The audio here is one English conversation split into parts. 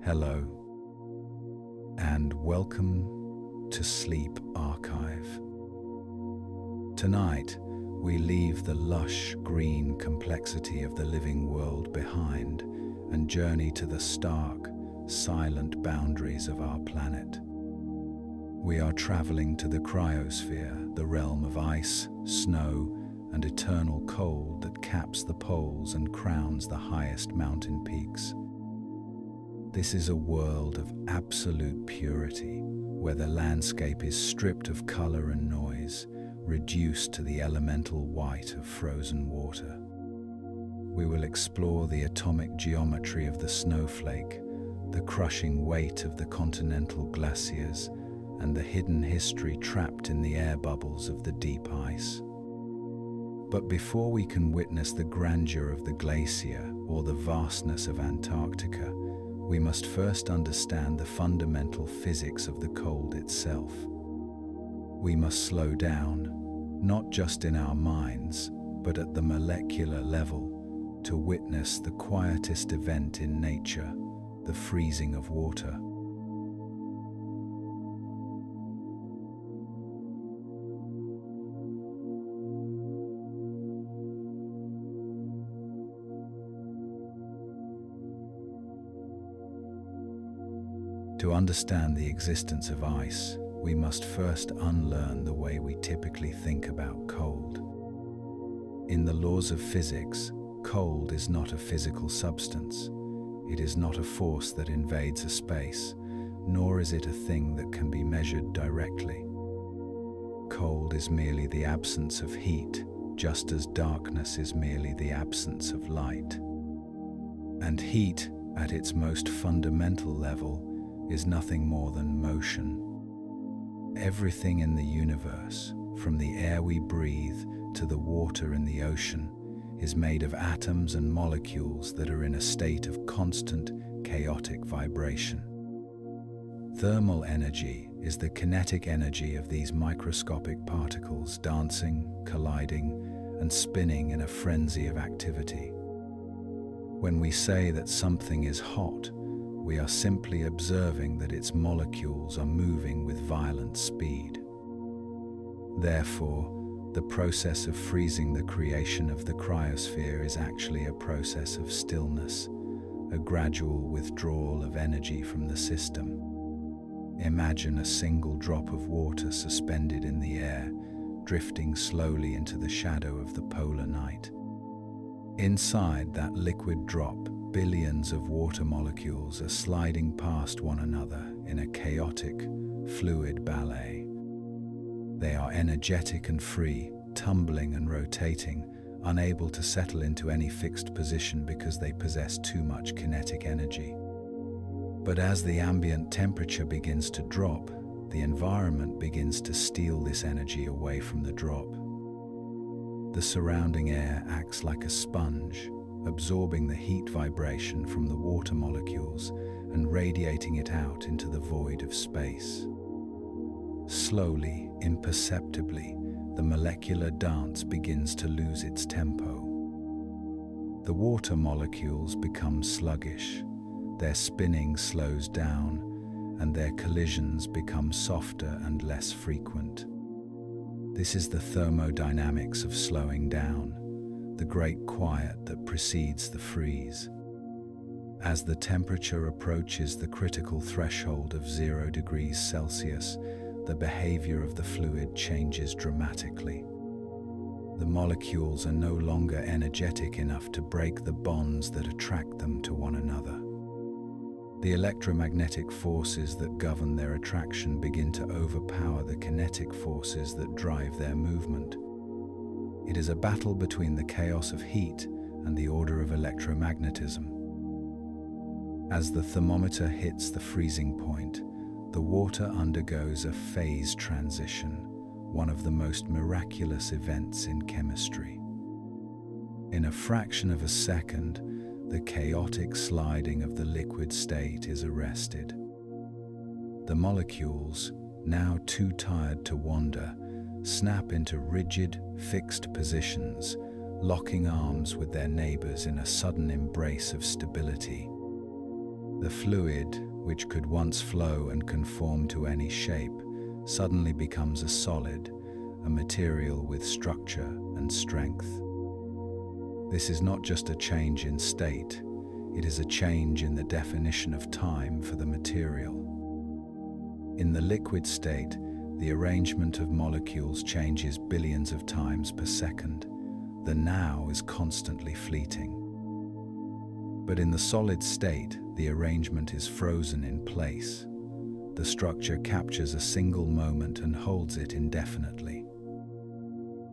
Hello, and welcome to Sleep Archive. Tonight, we leave the lush green complexity of the living world behind and journey to the stark, silent boundaries of our planet. We are traveling to the cryosphere, the realm of ice, snow, and eternal cold that caps the poles and crowns the highest mountain peaks. This is a world of absolute purity, where the landscape is stripped of color and noise, reduced to the elemental white of frozen water. We will explore the atomic geometry of the snowflake, the crushing weight of the continental glaciers, and the hidden history trapped in the air bubbles of the deep ice. But before we can witness the grandeur of the glacier or the vastness of Antarctica, we must first understand the fundamental physics of the cold itself. We must slow down, not just in our minds, but at the molecular level, to witness the quietest event in nature, the freezing of water. To understand the existence of ice, we must first unlearn the way we typically think about cold. In the laws of physics, cold is not a physical substance. It is not a force that invades a space, nor is it a thing that can be measured directly. Cold is merely the absence of heat, just as darkness is merely the absence of light. And heat, at its most fundamental level, is nothing more than motion. Everything in the universe, from the air we breathe to the water in the ocean, is made of atoms and molecules that are in a state of constant, chaotic vibration. Thermal energy is the kinetic energy of these microscopic particles dancing, colliding, and spinning in a frenzy of activity. When we say that something is hot, we are simply observing that its molecules are moving with violent speed. Therefore, the process of freezing the creation of the cryosphere is actually a process of stillness, a gradual withdrawal of energy from the system. Imagine a single drop of water suspended in the air, drifting slowly into the shadow of the polar night. Inside that liquid drop, billions of water molecules are sliding past one another in a chaotic, fluid ballet. They are energetic and free, tumbling and rotating, unable to settle into any fixed position because they possess too much kinetic energy. But as the ambient temperature begins to drop, the environment begins to steal this energy away from the drop. The surrounding air acts like a sponge, absorbing the heat vibration from the water molecules and radiating it out into the void of space. Slowly, imperceptibly, the molecular dance begins to lose its tempo. The water molecules become sluggish, their spinning slows down, and their collisions become softer and less frequent. This is the thermodynamics of slowing down, the great quiet that precedes the freeze. As the temperature approaches the critical threshold of 0 degrees Celsius, the behavior of the fluid changes dramatically. The molecules are no longer energetic enough to break the bonds that attract them to one another. The electromagnetic forces that govern their attraction begin to overpower the kinetic forces that drive their movement. It is a battle between the chaos of heat and the order of electromagnetism. As the thermometer hits the freezing point, the water undergoes a phase transition, one of the most miraculous events in chemistry. In a fraction of a second, the chaotic sliding of the liquid state is arrested. The molecules, now too tired to wander, snap into rigid, fixed positions, locking arms with their neighbors in a sudden embrace of stability. The fluid, which could once flow and conform to any shape, suddenly becomes a solid, a material with structure and strength. This is not just a change in state, it is a change in the definition of time for the material. In the liquid state, the arrangement of molecules changes billions of times per second. The now is constantly fleeting. But in the solid state, the arrangement is frozen in place. The structure captures a single moment and holds it indefinitely.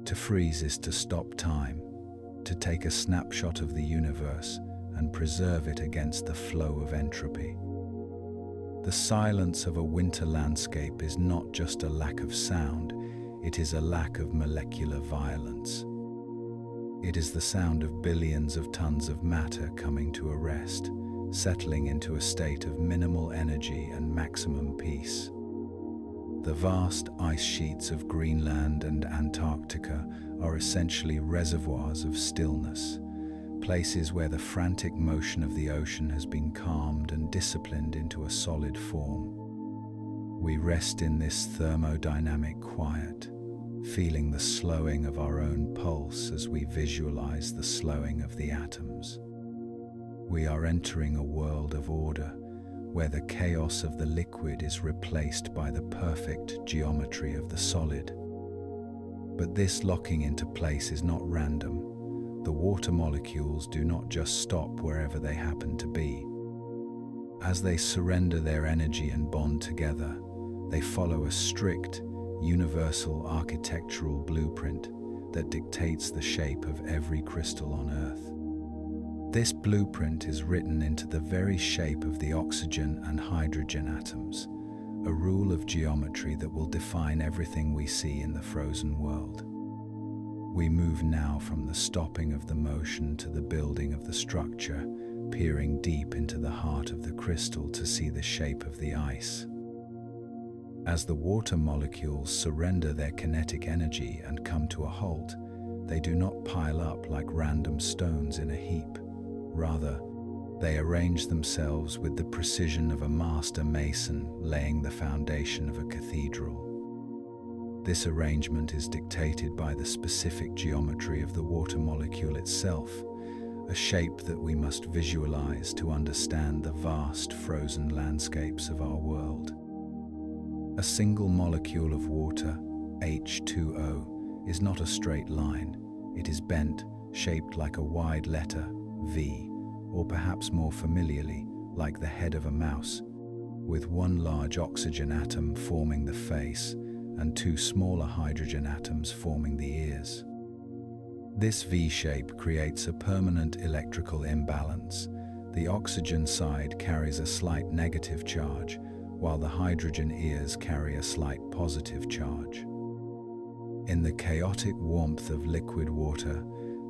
To freeze is to stop time, to take a snapshot of the universe and preserve it against the flow of entropy. The silence of a winter landscape is not just a lack of sound, it is a lack of molecular violence. It is the sound of billions of tons of matter coming to a rest, settling into a state of minimal energy and maximum peace. The vast ice sheets of Greenland and Antarctica are essentially reservoirs of stillness, places where the frantic motion of the ocean has been calmed and disciplined into a solid form. We rest in this thermodynamic quiet, feeling the slowing of our own pulse as we visualize the slowing of the atoms. We are entering a world of order, where the chaos of the liquid is replaced by the perfect geometry of the solid. But this locking into place is not random. The water molecules do not just stop wherever they happen to be. As they surrender their energy and bond together, they follow a strict, universal architectural blueprint that dictates the shape of every crystal on Earth. This blueprint is written into the very shape of the oxygen and hydrogen atoms, a rule of geometry that will define everything we see in the frozen world. We move now from the stopping of the motion to the building of the structure, peering deep into the heart of the crystal to see the shape of the ice. As the water molecules surrender their kinetic energy and come to a halt, they do not pile up like random stones in a heap. Rather, they arrange themselves with the precision of a master mason laying the foundation of a cathedral. This arrangement is dictated by the specific geometry of the water molecule itself, a shape that we must visualize to understand the vast frozen landscapes of our world. A single molecule of water, H2O, is not a straight line. It is bent, shaped like a wide letter, V, or perhaps more familiarly, like the head of a mouse, with one large oxygen atom forming the face and two smaller hydrogen atoms forming the ears. This V-shape creates a permanent electrical imbalance. The oxygen side carries a slight negative charge, while the hydrogen ears carry a slight positive charge. In the chaotic warmth of liquid water,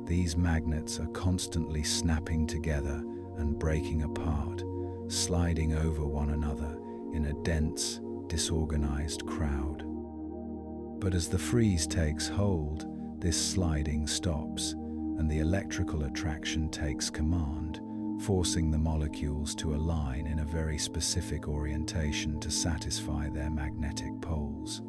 these magnets are constantly snapping together and breaking apart, sliding over one another in a dense, disorganized crowd. But as the freeze takes hold, this sliding stops, and the electrical attraction takes command, forcing the molecules to align in a very specific orientation to satisfy their magnetic poles.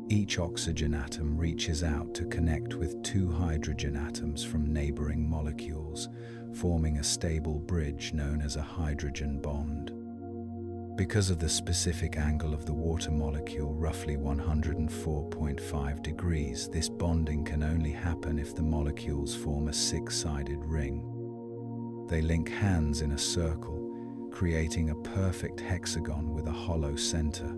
Each oxygen atom reaches out to connect with two hydrogen atoms from neighboring molecules, forming a stable bridge known as a hydrogen bond. Because of the specific angle of the water molecule, roughly 104.5 degrees, this bonding can only happen if the molecules form a six-sided ring. They link hands in a circle, creating a perfect hexagon with a hollow center.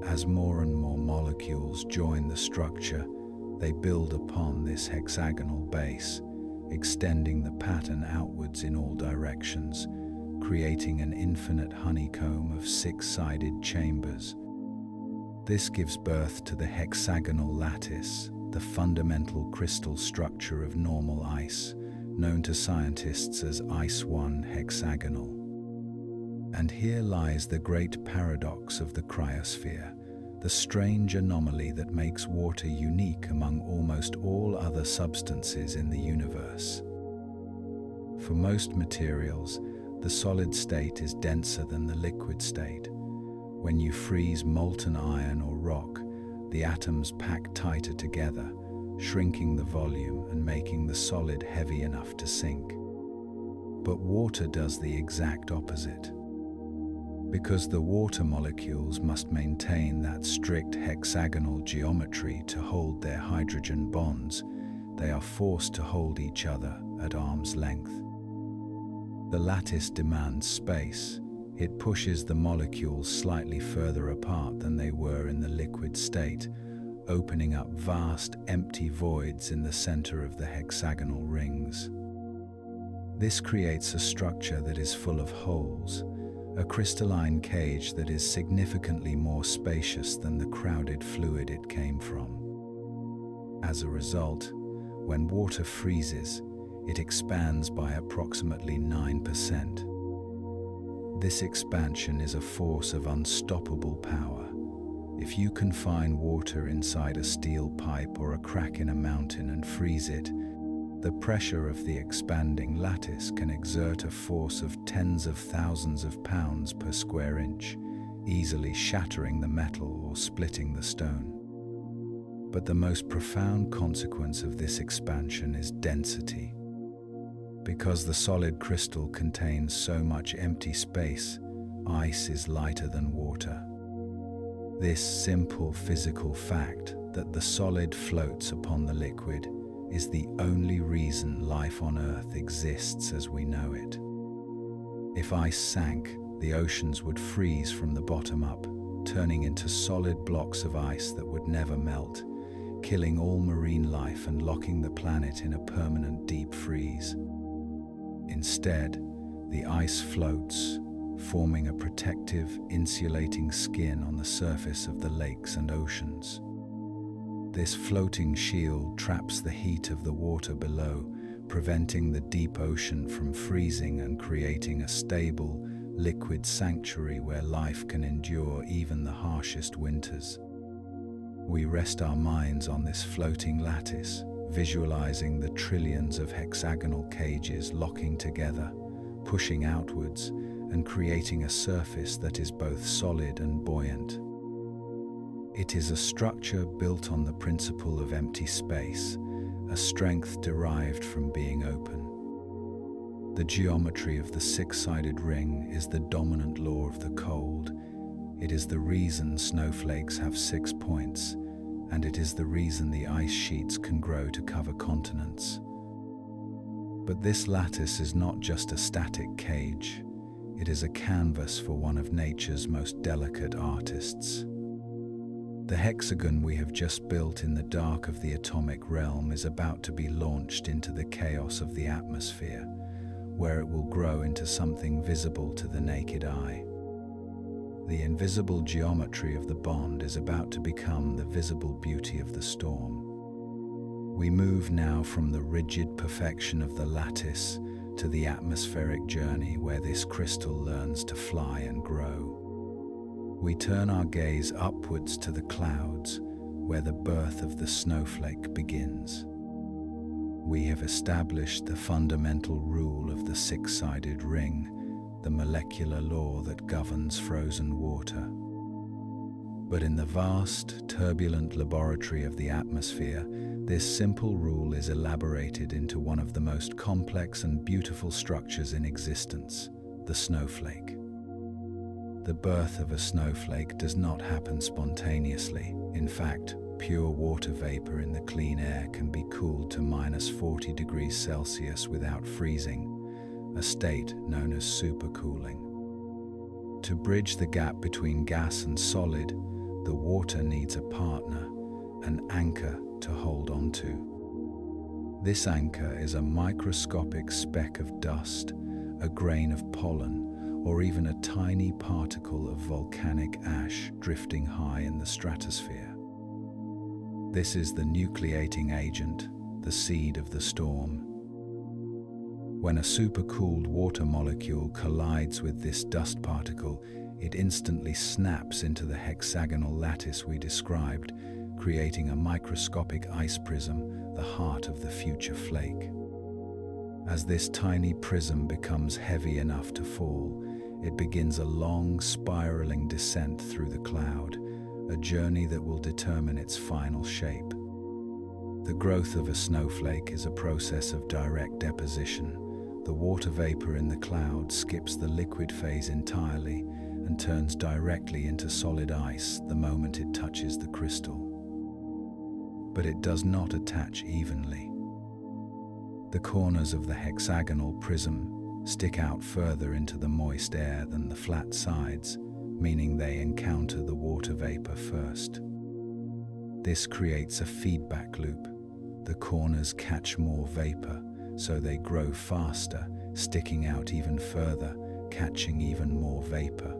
As more and more molecules join the structure, they build upon this hexagonal base, extending the pattern outwards in all directions, creating an infinite honeycomb of six-sided chambers. This gives birth to the hexagonal lattice, the fundamental crystal structure of normal ice, known to scientists as ice-1 hexagonal. And here lies the great paradox of the cryosphere, the strange anomaly that makes water unique among almost all other substances in the universe. For most materials, The solid state is denser than the liquid state. When you freeze molten iron or rock, the atoms pack tighter together, shrinking the volume and making the solid heavy enough to sink. But water does the exact opposite. Because the water molecules must maintain that strict hexagonal geometry to hold their hydrogen bonds, they are forced to hold each other at arm's length. The lattice demands space. It pushes the molecules slightly further apart than they were in the liquid state, opening up vast, empty voids in the center of the hexagonal rings. This creates a structure that is full of holes, a crystalline cage that is significantly more spacious than the crowded fluid it came from. As a result, when water freezes, it expands by approximately 9%. This expansion is a force of unstoppable power. If you confine water inside a steel pipe or a crack in a mountain and freeze it, the pressure of the expanding lattice can exert a force of tens of thousands of pounds per square inch, easily shattering the metal or splitting the stone. But the most profound consequence of this expansion is density. Because the solid crystal contains so much empty space, ice is lighter than water. This simple physical fact that the solid floats upon the liquid is the only reason life on Earth exists as we know it. If ice sank, the oceans would freeze from the bottom up, turning into solid blocks of ice that would never melt, killing all marine life and locking the planet in a permanent deep freeze. Instead, the ice floats, forming a protective, insulating skin on the surface of the lakes and oceans. This floating shield traps the heat of the water below, preventing the deep ocean from freezing and creating a stable, liquid sanctuary where life can endure even the harshest winters. We rest our minds on this floating lattice, visualizing the trillions of hexagonal cages locking together, pushing outwards, and creating a surface that is both solid and buoyant. It is a structure built on the principle of empty space, a strength derived from being open. The geometry of the six-sided ring is the dominant law of the cold. It is the reason snowflakes have 6 points, and it is the reason the ice sheets can grow to cover continents. But this lattice is not just a static cage. It is a canvas for one of nature's most delicate artists. The hexagon we have just built in the dark of the atomic realm is about to be launched into the chaos of the atmosphere, where it will grow into something visible to the naked eye. The invisible geometry of the bond is about to become the visible beauty of the storm. We move now from the rigid perfection of the lattice to the atmospheric journey where this crystal learns to fly and grow. We turn our gaze upwards to the clouds, where the birth of the snowflake begins. We have established the fundamental rule of the six-sided ring, the molecular law that governs frozen water. But in the vast, turbulent laboratory of the atmosphere, this simple rule is elaborated into one of the most complex and beautiful structures in existence, the snowflake. The birth of a snowflake does not happen spontaneously. In fact, pure water vapor in the clean air can be cooled to -40 degrees Celsius without freezing, a state known as supercooling. To bridge the gap between gas and solid, the water needs a partner, an anchor to hold on to. This anchor is a microscopic speck of dust, a grain of pollen, or even a tiny particle of volcanic ash drifting high in the stratosphere. This is the nucleating agent, the seed of the storm. When a supercooled water molecule collides with this dust particle, it instantly snaps into the hexagonal lattice we described, creating a microscopic ice prism, the heart of the future flake. As this tiny prism becomes heavy enough to fall, it begins a long, spiraling descent through the cloud, a journey that will determine its final shape. The growth of a snowflake is a process of direct deposition. The water vapor in the cloud skips the liquid phase entirely and turns directly into solid ice the moment it touches the crystal. But it does not attach evenly. The corners of the hexagonal prism stick out further into the moist air than the flat sides, meaning they encounter the water vapor first. This creates a feedback loop. The corners catch more vapor, so they grow faster, sticking out even further, catching even more vapor.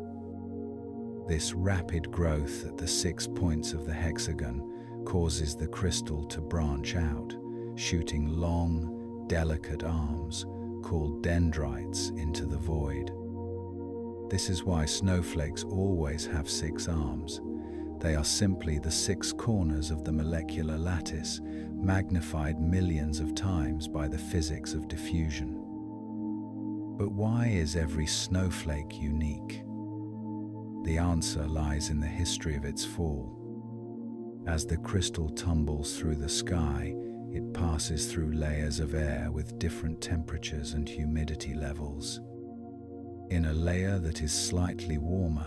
This rapid growth at the 6 points of the hexagon causes the crystal to branch out, shooting long, delicate arms called dendrites into the void. This is why snowflakes always have 6 arms. They are simply the 6 corners of the molecular lattice, magnified millions of times by the physics of diffusion. But why is every snowflake unique? The answer lies in the history of its fall. As the crystal tumbles through the sky, it passes through layers of air with different temperatures and humidity levels. In a layer that is slightly warmer,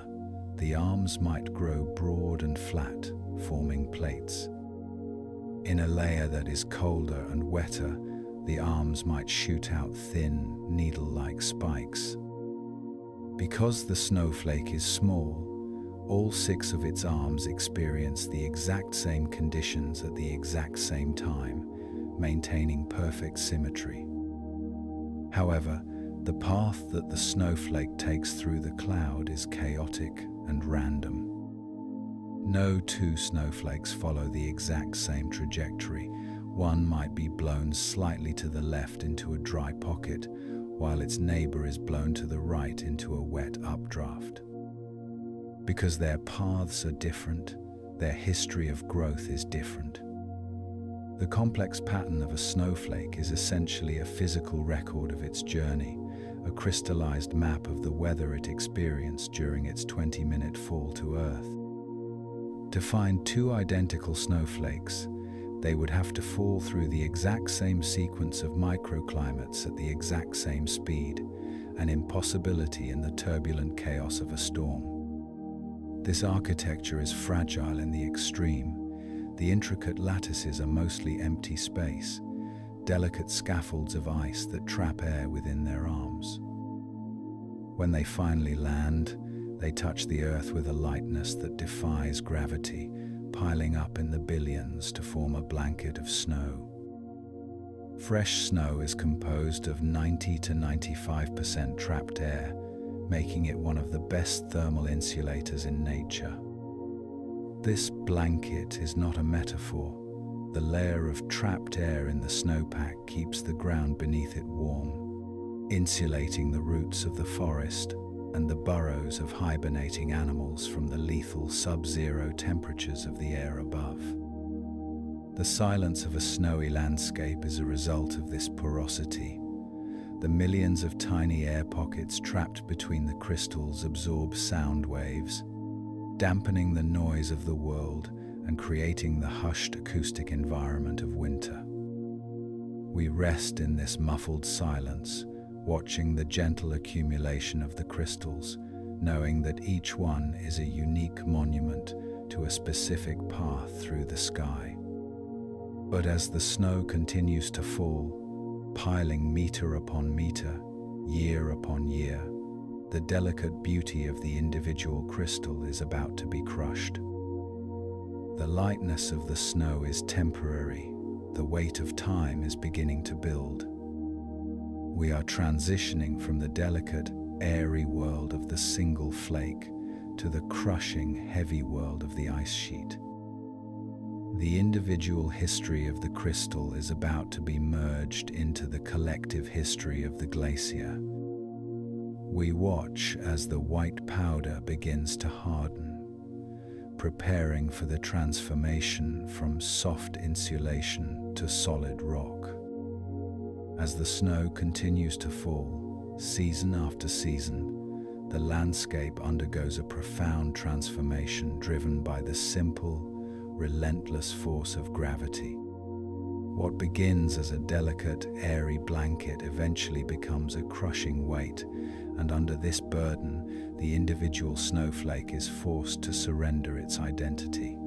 the arms might grow broad and flat, forming plates. In a layer that is colder and wetter, the arms might shoot out thin, needle-like spikes. Because the snowflake is small, all 6 of its arms experience the exact same conditions at the exact same time, maintaining perfect symmetry. However, the path that the snowflake takes through the cloud is chaotic and random. No 2 snowflakes follow the exact same trajectory. One might be blown slightly to the left into a dry pocket, while its neighbor is blown to the right into a wet updraft. Because their paths are different, their history of growth is different. The complex pattern of a snowflake is essentially a physical record of its journey, a crystallized map of the weather it experienced during its 20-minute fall to Earth. To find 2 identical snowflakes, they would have to fall through the exact same sequence of microclimates at the exact same speed, an impossibility in the turbulent chaos of a storm. This architecture is fragile in the extreme. The intricate lattices are mostly empty space, delicate scaffolds of ice that trap air within their arms. When they finally land, they touch the Earth with a lightness that defies gravity, piling up in the billions to form a blanket of snow. Fresh snow is composed of 90 to 95% trapped air, making it one of the best thermal insulators in nature. This blanket is not a metaphor. The layer of trapped air in the snowpack keeps the ground beneath it warm, insulating the roots of the forest and the burrows of hibernating animals from the lethal sub-zero temperatures of the air above. The silence of a snowy landscape is a result of this porosity. The millions of tiny air pockets trapped between the crystals absorb sound waves, dampening the noise of the world and creating the hushed acoustic environment of winter. We rest in this muffled silence, watching the gentle accumulation of the crystals, knowing that each one is a unique monument to a specific path through the sky. But as the snow continues to fall, piling meter upon meter, year upon year, the delicate beauty of the individual crystal is about to be crushed. The lightness of the snow is temporary. The weight of time is beginning to build. We are transitioning from the delicate, airy world of the single flake to the crushing, heavy world of the ice sheet. The individual history of the crystal is about to be merged into the collective history of the glacier. We watch as the white powder begins to harden, preparing for the transformation from soft insulation to solid rock. As the snow continues to fall, season after season, the landscape undergoes a profound transformation driven by the simple, relentless force of gravity. What begins as a delicate, airy blanket eventually becomes a crushing weight, and under this burden, the individual snowflake is forced to surrender its identity.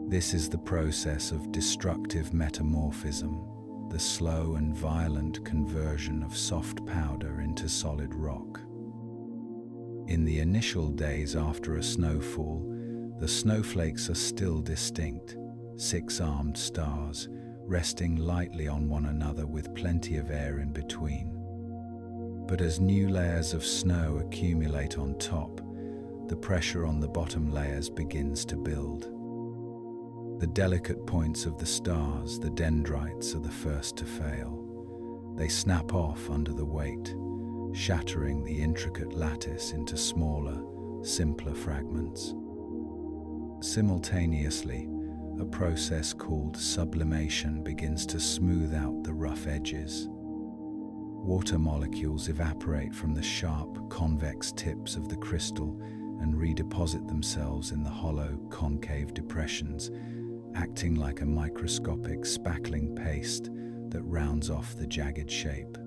This is the process of destructive metamorphism, the slow and violent conversion of soft powder into solid rock. In the initial days after a snowfall, the snowflakes are still distinct, six-armed stars, resting lightly on one another with plenty of air in between. But as new layers of snow accumulate on top, the pressure on the bottom layers begins to build. The delicate points of the stars, the dendrites, are the first to fail. They snap off under the weight, shattering the intricate lattice into smaller, simpler fragments. Simultaneously, a process called sublimation begins to smooth out the rough edges. Water molecules evaporate from the sharp, convex tips of the crystal and redeposit themselves in the hollow, concave depressions, acting like a microscopic spackling paste that rounds off the jagged shape.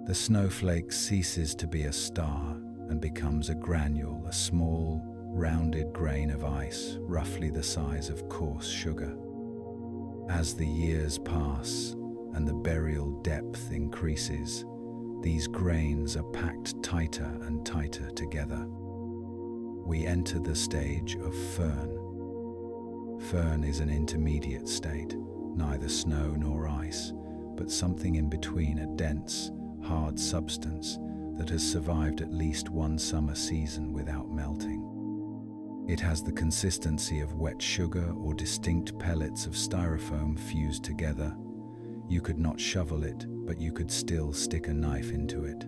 The snowflake ceases to be a star and becomes a granule, a small, rounded grain of ice, roughly the size of coarse sugar. As the years pass and the burial depth increases, these grains are packed tighter and tighter together. We enter the stage of firn. Firn is an intermediate state, neither snow nor ice, but something in between, a dense, hard substance that has survived at least one summer season without melting. It has the consistency of wet sugar or distinct pellets of styrofoam fused together. You could not shovel it, but you could still stick a knife into it.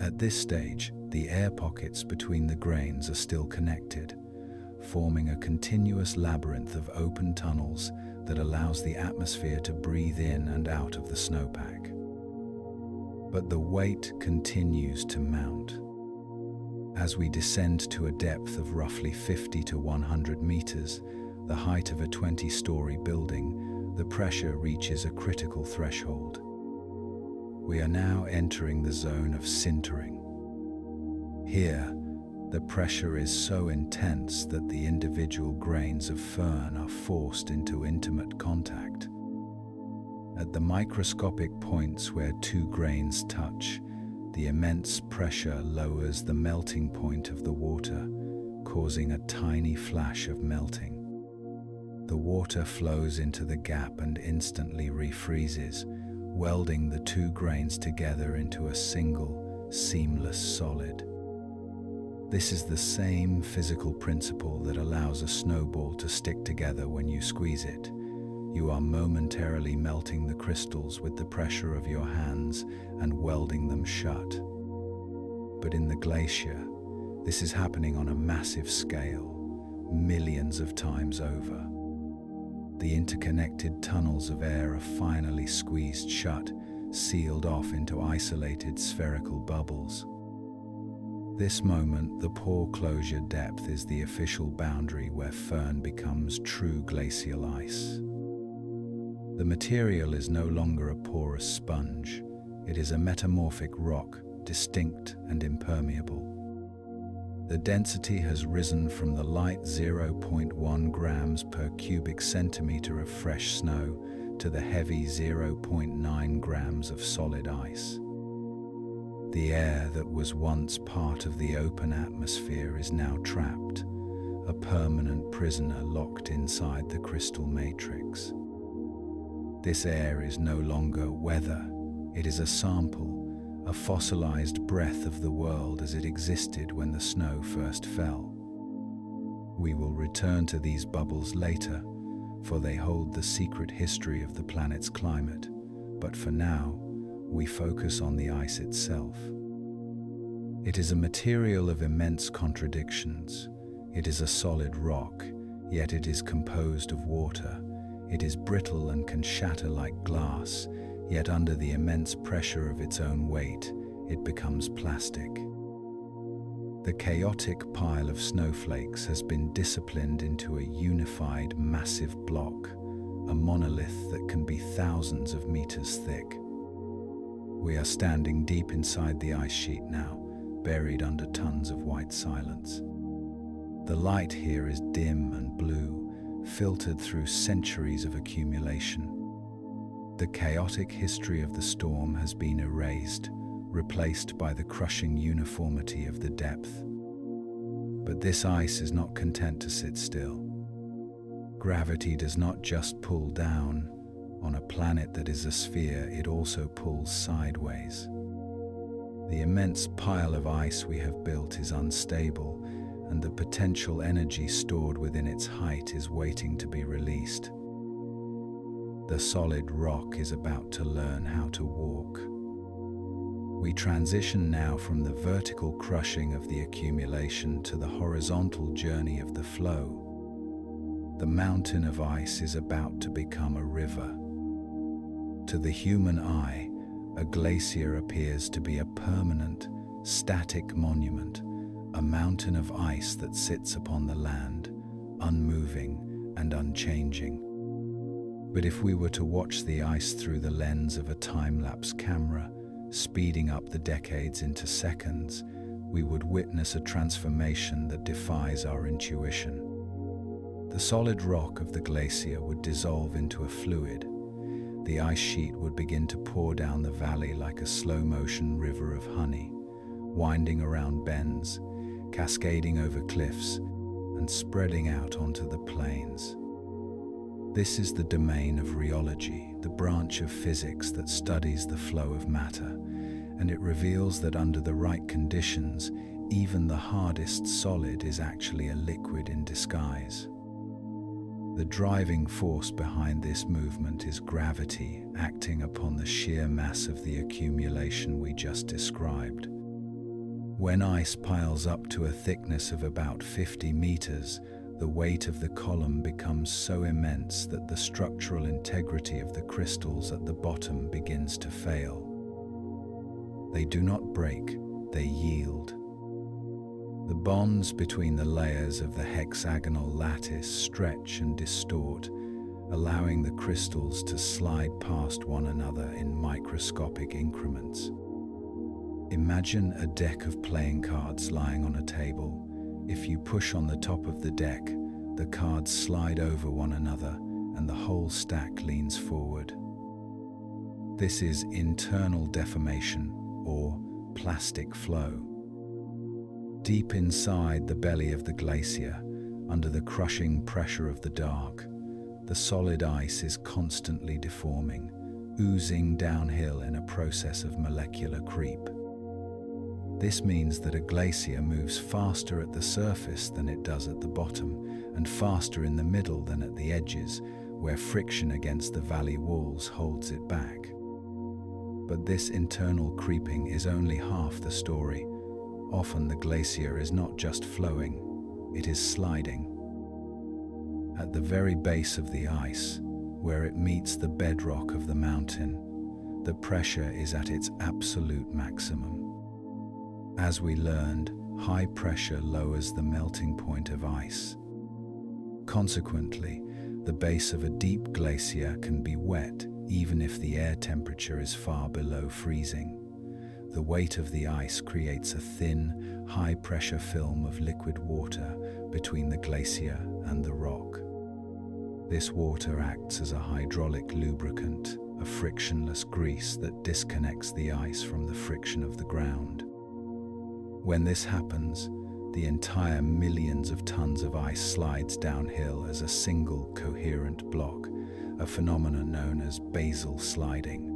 At this stage, the air pockets between the grains are still connected, forming a continuous labyrinth of open tunnels that allows the atmosphere to breathe in and out of the snowpack. But the weight continues to mount. As we descend to a depth of roughly 50 to 100 meters, the height of a 20-story building, the pressure reaches a critical threshold. We are now entering the zone of sintering. Here, the pressure is so intense that the individual grains of firn are forced into intimate contact. At the microscopic points where two grains touch, the immense pressure lowers the melting point of the water, causing a tiny flash of melting. The water flows into the gap and instantly refreezes, welding the two grains together into a single, seamless solid. This is the same physical principle that allows a snowball to stick together when you squeeze it. You are momentarily melting the crystals with the pressure of your hands and welding them shut. But in the glacier, this is happening on a massive scale, millions of times over. The interconnected tunnels of air are finally squeezed shut, sealed off into isolated spherical bubbles. This moment, the pore closure depth is the official boundary where firn becomes true glacial ice. The material is no longer a porous sponge. It is a metamorphic rock, distinct and impermeable. The density has risen from the light 0.1 grams per cubic centimeter of fresh snow to the heavy 0.9 grams of solid ice. The air that was once part of the open atmosphere is now trapped, a permanent prisoner locked inside the crystal matrix. This air is no longer weather, it is a sample, a fossilized breath of the world as it existed when the snow first fell. We will return to these bubbles later, for they hold the secret history of the planet's climate, but for now, we focus on the ice itself. It is a material of immense contradictions. It is a solid rock, yet it is composed of water. It is brittle and can shatter like glass, yet under the immense pressure of its own weight, it becomes plastic. The chaotic pile of snowflakes has been disciplined into a unified, massive block, a monolith that can be thousands of meters thick. We are standing deep inside the ice sheet now, buried under tons of white silence. The light here is dim and blue, filtered through centuries of accumulation. The chaotic history of the storm has been erased, replaced by the crushing uniformity of the depth. But this ice is not content to sit still. Gravity does not just pull down. On a planet that is a sphere, it also pulls sideways. The immense pile of ice we have built is unstable, and the potential energy stored within its height is waiting to be released. The solid rock is about to learn how to walk. We transition now from the vertical crushing of the accumulation to the horizontal journey of the flow. The mountain of ice is about to become a river. To the human eye, a glacier appears to be a permanent, static monument, a mountain of ice that sits upon the land, unmoving and unchanging. But if we were to watch the ice through the lens of a time-lapse camera, speeding up the decades into seconds, we would witness a transformation that defies our intuition. The solid rock of the glacier would dissolve into a fluid. The ice sheet would begin to pour down the valley like a slow-motion river of honey, winding around bends, cascading over cliffs, and spreading out onto the plains. This is the domain of rheology, the branch of physics that studies the flow of matter, and it reveals that under the right conditions, even the hardest solid is actually a liquid in disguise. The driving force behind this movement is gravity acting upon the sheer mass of the accumulation we just described. When ice piles up to a thickness of about 50 meters, the weight of the column becomes so immense that the structural integrity of the crystals at the bottom begins to fail. They do not break, they yield. The bonds between the layers of the hexagonal lattice stretch and distort, allowing the crystals to slide past one another in microscopic increments. Imagine a deck of playing cards lying on a table. If you push on the top of the deck, the cards slide over one another and the whole stack leans forward. This is internal deformation, or plastic flow. Deep inside the belly of the glacier, under the crushing pressure of the dark, the solid ice is constantly deforming, oozing downhill in a process of molecular creep. This means that a glacier moves faster at the surface than it does at the bottom, and faster in the middle than at the edges, where friction against the valley walls holds it back. But this internal creeping is only half the story. Often the glacier is not just flowing, it is sliding. At the very base of the ice, where it meets the bedrock of the mountain, the pressure is at its absolute maximum. As we learned, high pressure lowers the melting point of ice. Consequently, the base of a deep glacier can be wet even if the air temperature is far below freezing. The weight of the ice creates a thin, high-pressure film of liquid water between the glacier and the rock. This water acts as a hydraulic lubricant, a frictionless grease that disconnects the ice from the friction of the ground. When this happens, the entire millions of tons of ice slides downhill as a single coherent block, a phenomenon known as basal sliding.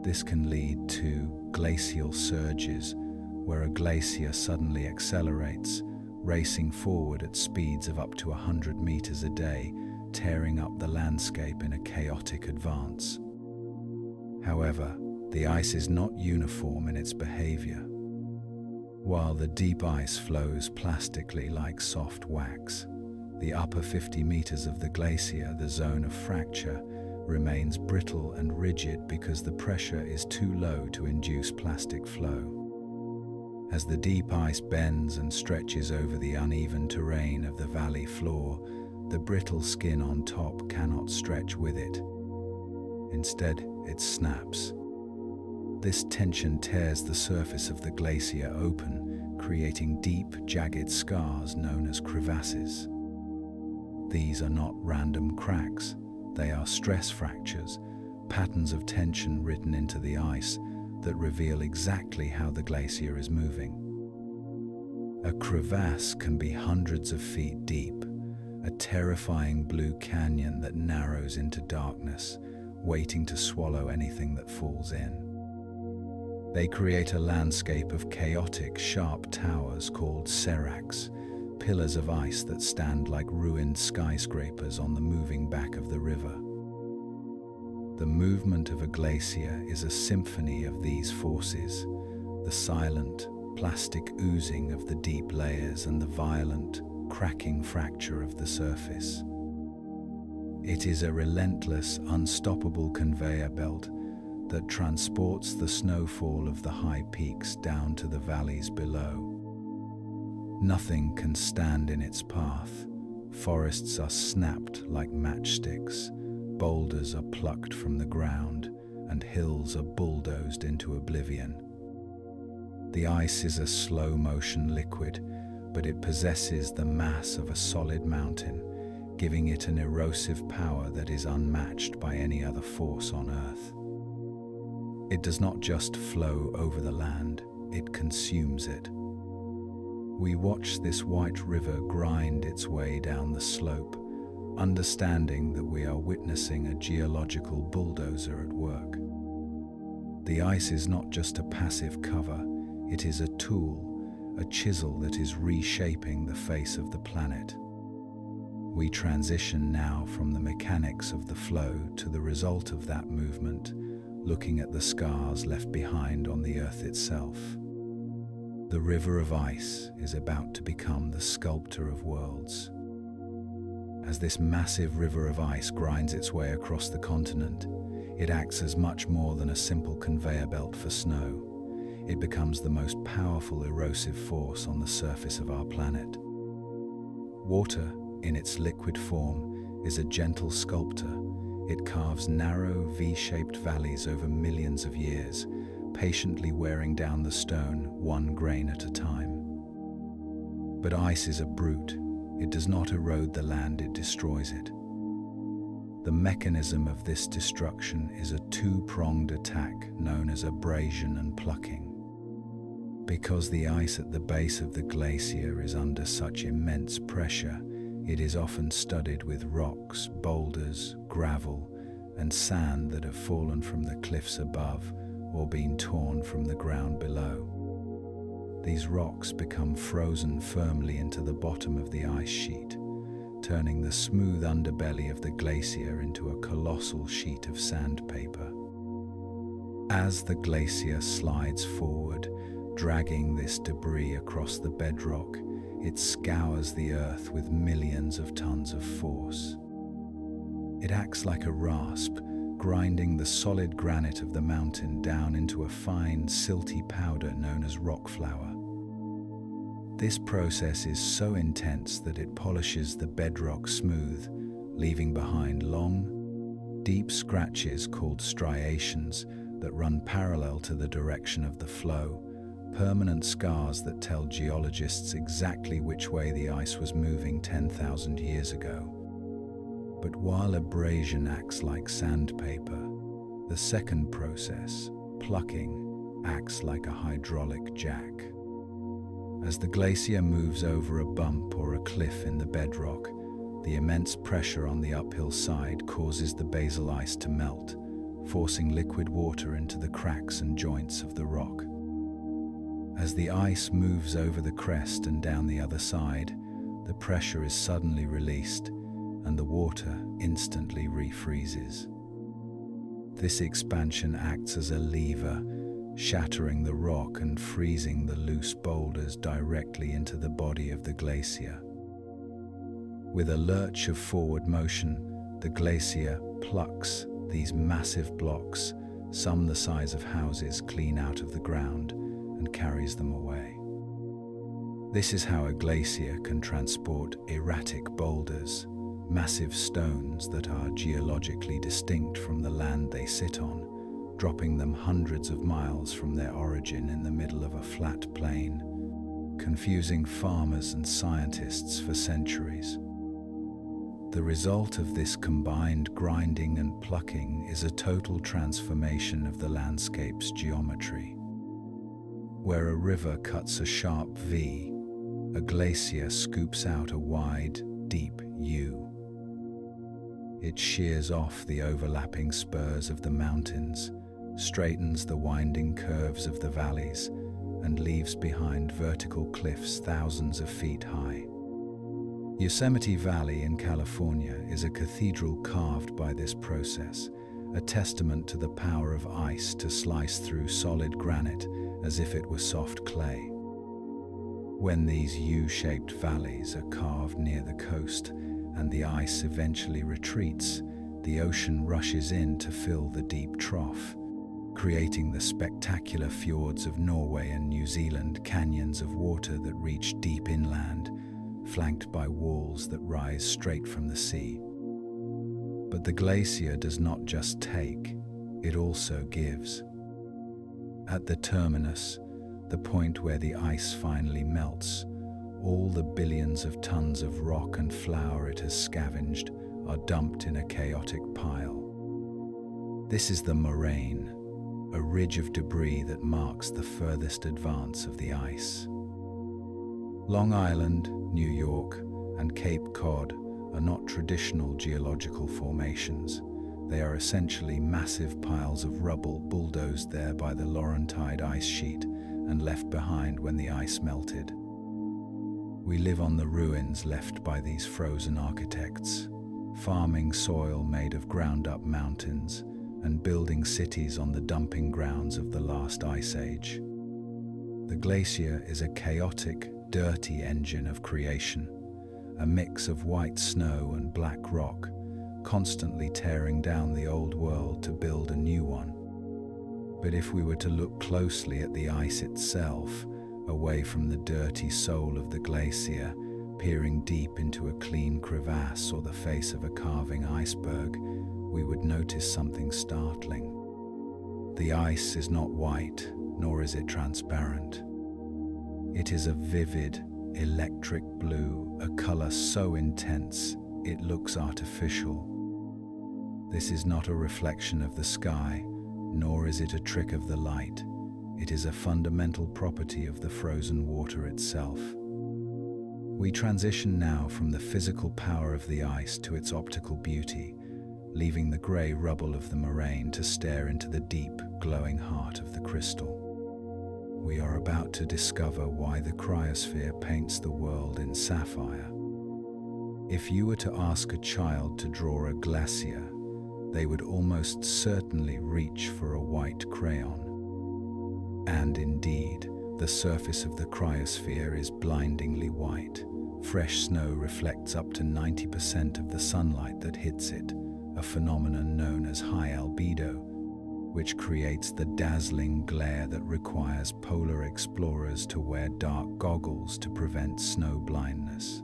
This can lead to glacial surges, where a glacier suddenly accelerates, racing forward at speeds of up to 100 meters a day, tearing up the landscape in a chaotic advance. However, the ice is not uniform in its behavior. While the deep ice flows plastically like soft wax, the upper 50 meters of the glacier, the zone of fracture, remains brittle and rigid because the pressure is too low to induce plastic flow. As the deep ice bends and stretches over the uneven terrain of the valley floor, the brittle skin on top cannot stretch with it. Instead, it snaps. This tension tears the surface of the glacier open, creating deep, jagged scars known as crevasses. These are not random cracks. They are stress fractures, patterns of tension written into the ice that reveal exactly how the glacier is moving. A crevasse can be hundreds of feet deep, a terrifying blue canyon that narrows into darkness, waiting to swallow anything that falls in. They create a landscape of chaotic, sharp towers called seracs, pillars of ice that stand like ruined skyscrapers on the moving back of the river. The movement of a glacier is a symphony of these forces, the silent, plastic oozing of the deep layers and the violent, cracking fracture of the surface. It is a relentless, unstoppable conveyor belt that transports the snowfall of the high peaks down to the valleys below. Nothing can stand in its path. Forests are snapped like matchsticks, boulders are plucked from the ground, and hills are bulldozed into oblivion. The ice is a slow-motion liquid, but it possesses the mass of a solid mountain, giving it an erosive power that is unmatched by any other force on Earth. It does not just flow over the land, it consumes it. We watch this white river grind its way down the slope, understanding that we are witnessing a geological bulldozer at work. The ice is not just a passive cover, it is a tool, a chisel that is reshaping the face of the planet. We transition now from the mechanics of the flow to the result of that movement, looking at the scars left behind on the Earth itself. The river of ice is about to become the sculptor of worlds. As this massive river of ice grinds its way across the continent, it acts as much more than a simple conveyor belt for snow. It becomes the most powerful erosive force on the surface of our planet. Water, in its liquid form, is a gentle sculptor. It carves narrow, V-shaped valleys over millions of years, patiently wearing down the stone one grain at a time. But ice is a brute. It does not erode the land, it destroys it. The mechanism of this destruction is a two-pronged attack known as abrasion and plucking. Because the ice at the base of the glacier is under such immense pressure, it is often studded with rocks, boulders, gravel, and sand that have fallen from the cliffs above or been torn from the ground below. These rocks become frozen firmly into the bottom of the ice sheet, turning the smooth underbelly of the glacier into a colossal sheet of sandpaper. As the glacier slides forward, dragging this debris across the bedrock, it scours the earth with millions of tons of force. It acts like a rasp, grinding the solid granite of the mountain down into a fine, silty powder known as rock flour. This process is so intense that it polishes the bedrock smooth, leaving behind long, deep scratches called striations that run parallel to the direction of the flow, permanent scars that tell geologists exactly which way the ice was moving 10,000 years ago. But while abrasion acts like sandpaper, the second process, plucking, acts like a hydraulic jack. As the glacier moves over a bump or a cliff in the bedrock, the immense pressure on the uphill side causes the basal ice to melt, forcing liquid water into the cracks and joints of the rock. As the ice moves over the crest and down the other side, the pressure is suddenly released, and the water instantly refreezes. This expansion acts as a lever, shattering the rock and freezing the loose boulders directly into the body of the glacier. With a lurch of forward motion, the glacier plucks, these massive blocks, some the size of houses, clean out of the ground and carries them away. This is how a glacier can transport erratic boulders, massive stones that are geologically distinct from the land they sit on, dropping them hundreds of miles from their origin in the middle of a flat plain, confusing farmers and scientists for centuries. The result of this combined grinding and plucking is a total transformation of the landscape's geometry. Where a river cuts a sharp V, a glacier scoops out a wide, deep U. It shears off the overlapping spurs of the mountains, straightens the winding curves of the valleys, and leaves behind vertical cliffs thousands of feet high. Yosemite Valley in California is a cathedral carved by this process, a testament to the power of ice to slice through solid granite as if it were soft clay. When these U-shaped valleys are carved near the coast and the ice eventually retreats, the ocean rushes in to fill the deep trough, creating the spectacular fjords of Norway and New Zealand, canyons of water that reach deep inland, flanked by walls that rise straight from the sea. But the glacier does not just take, it also gives. At the terminus, the point where the ice finally melts, all the billions of tons of rock and flour it has scavenged are dumped in a chaotic pile. This is the moraine, a ridge of debris that marks the furthest advance of the ice. Long Island, New York, and Cape Cod are not traditional geological formations. They are essentially massive piles of rubble bulldozed there by the Laurentide ice sheet and left behind when the ice melted. We live on the ruins left by these frozen architects, farming soil made of ground-up mountains and building cities on the dumping grounds of the last ice age. The glacier is a chaotic, dirty engine of creation, a mix of white snow and black rock, constantly tearing down the old world to build a new one. But if we were to look closely at the ice itself, away from the dirty soul of the glacier, peering deep into a clean crevasse or the face of a carving iceberg, we would notice something startling. The ice is not white, nor is it transparent. It is a vivid, electric blue, a color so intense it looks artificial. This is not a reflection of the sky, nor is it a trick of the light. It is a fundamental property of the frozen water itself. We transition now from the physical power of the ice to its optical beauty, leaving the grey rubble of the moraine to stare into the deep, glowing heart of the crystal. We are about to discover why the cryosphere paints the world in sapphire. If you were to ask a child to draw a glacier, they would almost certainly reach for a white crayon. And indeed, the surface of the cryosphere is blindingly white. Fresh snow reflects up to 90% of the sunlight that hits it, a phenomenon known as high albedo, which creates the dazzling glare that requires polar explorers to wear dark goggles to prevent snow blindness.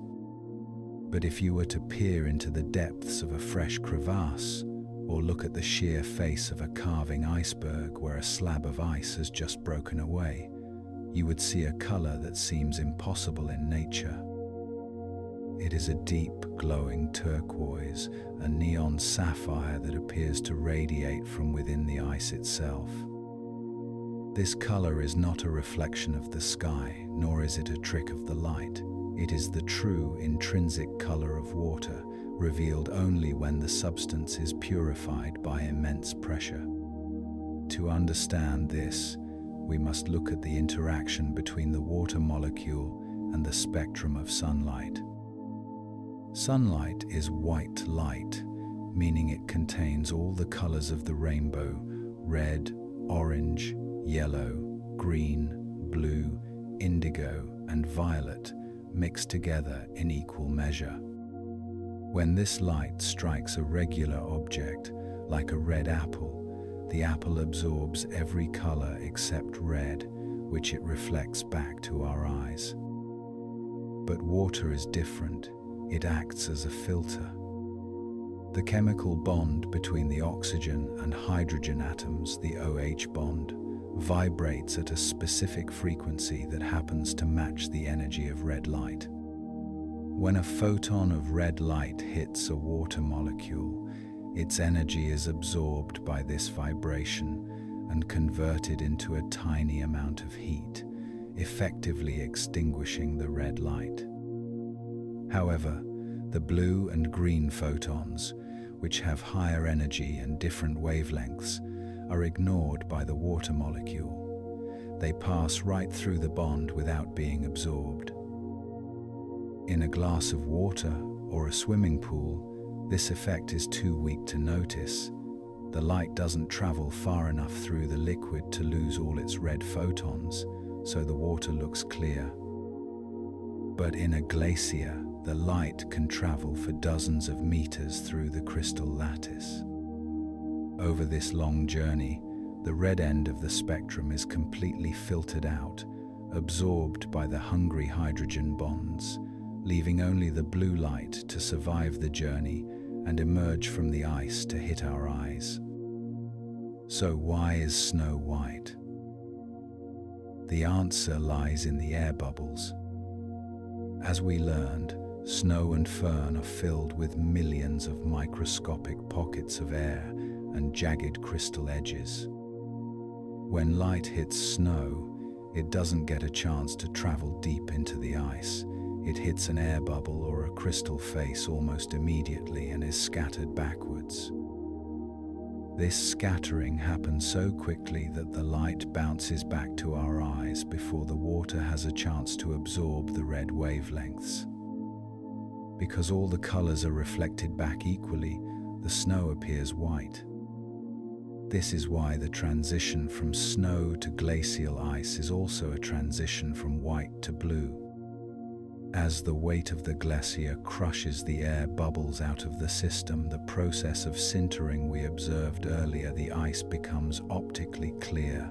But if you were to peer into the depths of a fresh crevasse, or look at the sheer face of a carving iceberg where a slab of ice has just broken away, you would see a color that seems impossible in nature. It is a deep, glowing turquoise, a neon sapphire that appears to radiate from within the ice itself. This color is not a reflection of the sky, nor is it a trick of the light. It is the true, intrinsic color of water, revealed only when the substance is purified by immense pressure. To understand this, we must look at the interaction between the water molecule and the spectrum of sunlight. Sunlight is white light, meaning it contains all the colors of the rainbow: red, orange, yellow, green, blue, indigo, and violet, mixed together in equal measure. When this light strikes a regular object, Like a red apple, the apple absorbs every color except red, which it reflects back to our eyes. But water is different. It acts as a filter. The chemical bond between the oxygen and hydrogen atoms, the OH bond, vibrates at a specific frequency that happens to match the energy of red light. When a photon of red light hits a water molecule, its energy is absorbed by this vibration and converted into a tiny amount of heat, effectively extinguishing the red light. However, the blue and green photons, which have higher energy and different wavelengths, are ignored by the water molecule. They pass right through the bond without being absorbed. In a glass of water or a swimming pool, this effect is too weak to notice. The light doesn't travel far enough through the liquid to lose all its red photons, so the water looks clear. But in a glacier, the light can travel for dozens of meters through the crystal lattice. Over this long journey, the red end of the spectrum is completely filtered out, absorbed by the hungry hydrogen bonds, leaving only the blue light to survive the journey and emerge from the ice to hit our eyes. So why is snow white? The answer lies in the air bubbles. As we learned, snow and fern are filled with millions of microscopic pockets of air and jagged crystal edges. When light hits snow, it doesn't get a chance to travel deep into the ice. It hits an air bubble or a crystal face almost immediately and is scattered backwards. This scattering happens so quickly that the light bounces back to our eyes before the water has a chance to absorb the red wavelengths. Because all the colors are reflected back equally, the snow appears white. This is why the transition from snow to glacial ice is also a transition from white to blue. As the weight of the glacier crushes the air bubbles out of the system, the process of sintering we observed earlier, the ice becomes optically clear.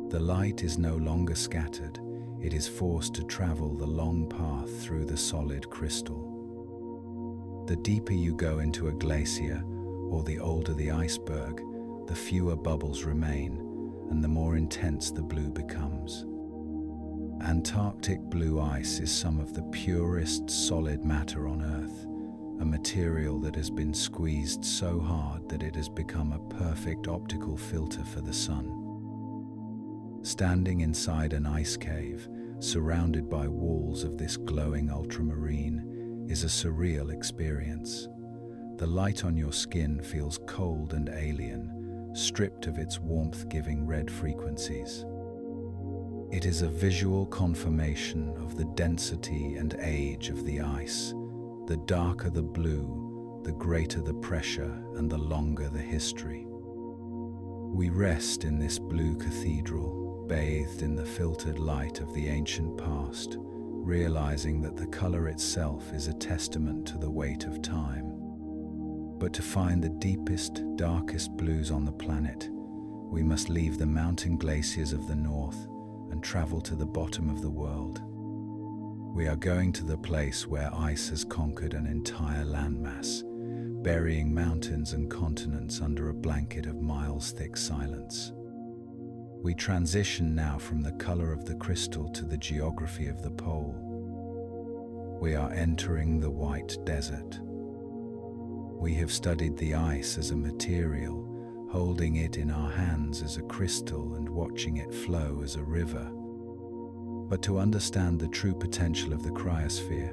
The light is no longer scattered. It is forced to travel the long path through the solid crystal. The deeper you go into a glacier, or the older the iceberg, the fewer bubbles remain, and the more intense the blue becomes. Antarctic blue ice is some of the purest solid matter on Earth, a material that has been squeezed so hard that it has become a perfect optical filter for the sun. Standing inside an ice cave, surrounded by walls of this glowing ultramarine, is a surreal experience. The light on your skin feels cold and alien, stripped of its warmth-giving red frequencies. It is a visual confirmation of the density and age of the ice. The darker the blue, the greater the pressure and the longer the history. We rest in this blue cathedral, bathed in the filtered light of the ancient past, realizing that the color itself is a testament to the weight of time. But to find the deepest, darkest blues on the planet, we must leave the mountain glaciers of the north and travel to the bottom of the world. We are going to the place where ice has conquered an entire landmass, burying mountains and continents under a blanket of miles-thick silence. We transition now from the color of the crystal to the geography of the pole. We are entering the white desert. We have studied the ice as a material, holding it in our hands as a crystal and watching it flow as a river. But to understand the true potential of the cryosphere,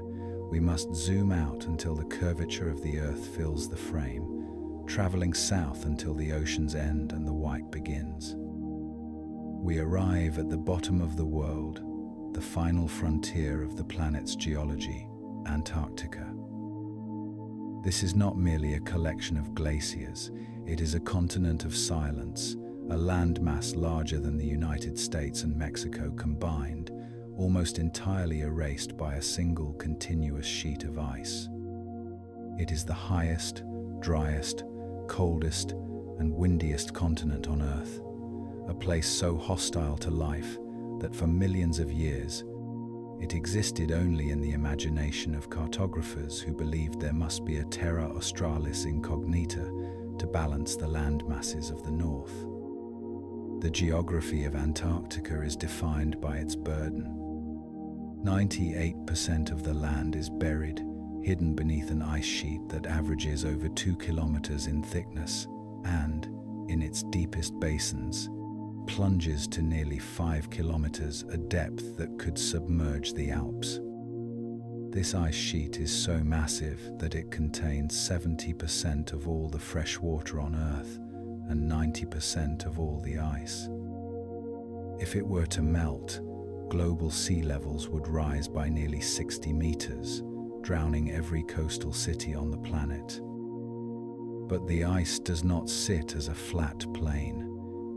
we must zoom out until the curvature of the Earth fills the frame, traveling south until the ocean's end and the white begins. We arrive at the bottom of the world, the final frontier of the planet's geology, Antarctica. This is not merely a collection of glaciers. It is a continent of silence, a landmass larger than the United States and Mexico combined, almost entirely erased by a single continuous sheet of ice. It is the highest, driest, coldest and windiest continent on Earth, a place so hostile to life that for millions of years it existed only in the imagination of cartographers who believed there must be a terra australis incognita to balance the land masses of the north. The geography of Antarctica is defined by its burden. 98% of the land is buried, hidden beneath an ice sheet that averages over 2 kilometers in thickness and, in its deepest basins, plunges to nearly 5 kilometers, a depth that could submerge the Alps. This ice sheet is so massive that it contains 70% of all the fresh water on Earth and 90% of all the ice. If it were to melt, global sea levels would rise by nearly 60 meters, drowning every coastal city on the planet. But the ice does not sit as a flat plain.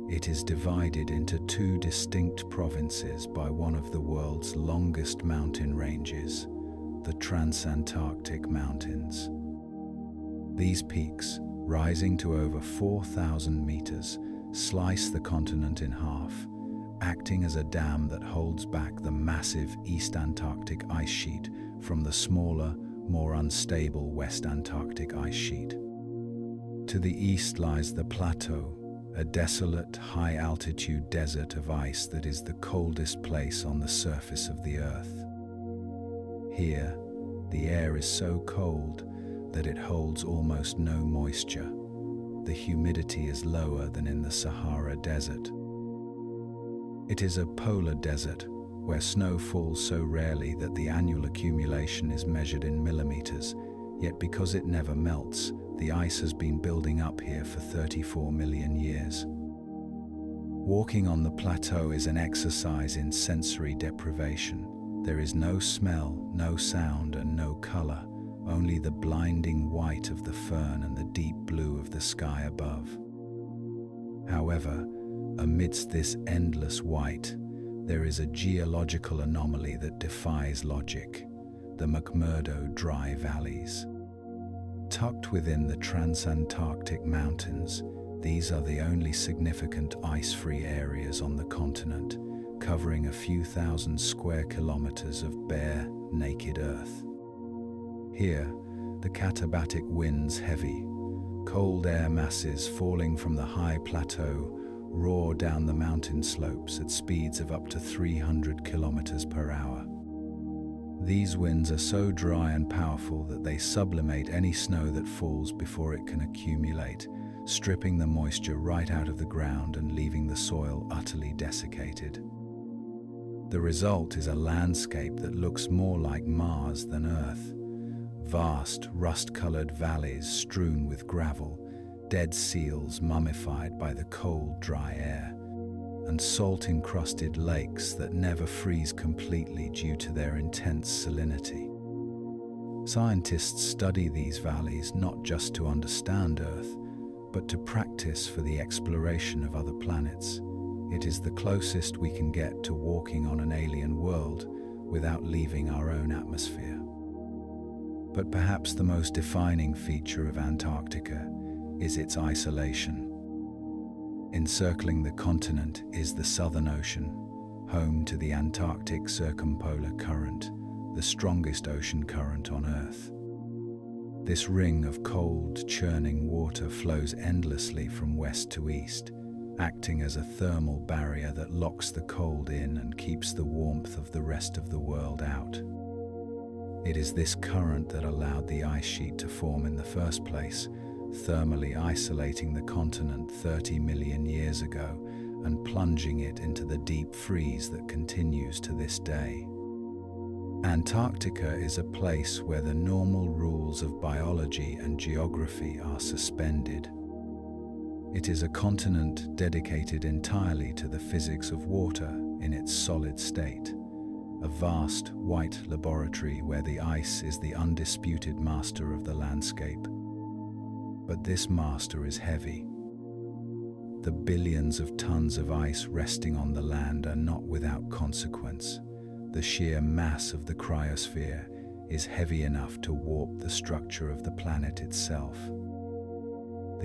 It is divided into two distinct provinces by one of the world's longest mountain ranges, the Transantarctic Mountains. These peaks, rising to over 4,000 meters, slice the continent in half, acting as a dam that holds back the massive East Antarctic ice sheet from the smaller, more unstable West Antarctic ice sheet. To the east lies the plateau, a desolate, high-altitude desert of ice that is the coldest place on the surface of the Earth. Here, the air is so cold that it holds almost no moisture. The humidity is lower than in the Sahara Desert. It is a polar desert where snow falls so rarely that the annual accumulation is measured in millimeters, yet because it never melts, the ice has been building up here for 34 million years. Walking on the plateau is an exercise in sensory deprivation. There is no smell, no sound, and no color, only the blinding white of the fern and the deep blue of the sky above. However, amidst this endless white, there is a geological anomaly that defies logic: the McMurdo Dry Valleys. Tucked within the Transantarctic Mountains, these are the only significant ice-free areas on the continent, covering a few thousand square kilometers of bare, naked earth. Here, the katabatic winds, heavy, cold air masses falling from the high plateau, roar down the mountain slopes at speeds of up to 300 kilometers per hour. These winds are so dry and powerful that they sublimate any snow that falls before it can accumulate, stripping the moisture right out of the ground and leaving the soil utterly desiccated. The result is a landscape that looks more like Mars than Earth. Vast, rust-colored valleys strewn with gravel, dead seals mummified by the cold, dry air, and salt-encrusted lakes that never freeze completely due to their intense salinity. Scientists study these valleys not just to understand Earth, but to practice for the exploration of other planets. It is the closest we can get to walking on an alien world without leaving our own atmosphere. But perhaps the most defining feature of Antarctica is its isolation. Encircling the continent is the Southern Ocean, home to the Antarctic Circumpolar Current, the strongest ocean current on Earth. This ring of cold, churning water flows endlessly from west to east, acting as a thermal barrier that locks the cold in and keeps the warmth of the rest of the world out. It is this current that allowed the ice sheet to form in the first place, thermally isolating the continent 30 million years ago and plunging it into the deep freeze that continues to this day. Antarctica is a place where the normal rules of biology and geography are suspended. It is a continent dedicated entirely to the physics of water in its solid state, a vast white laboratory where the ice is the undisputed master of the landscape. But this master is heavy. The billions of tons of ice resting on the land are not without consequence. The sheer mass of the cryosphere is heavy enough to warp the structure of the planet itself.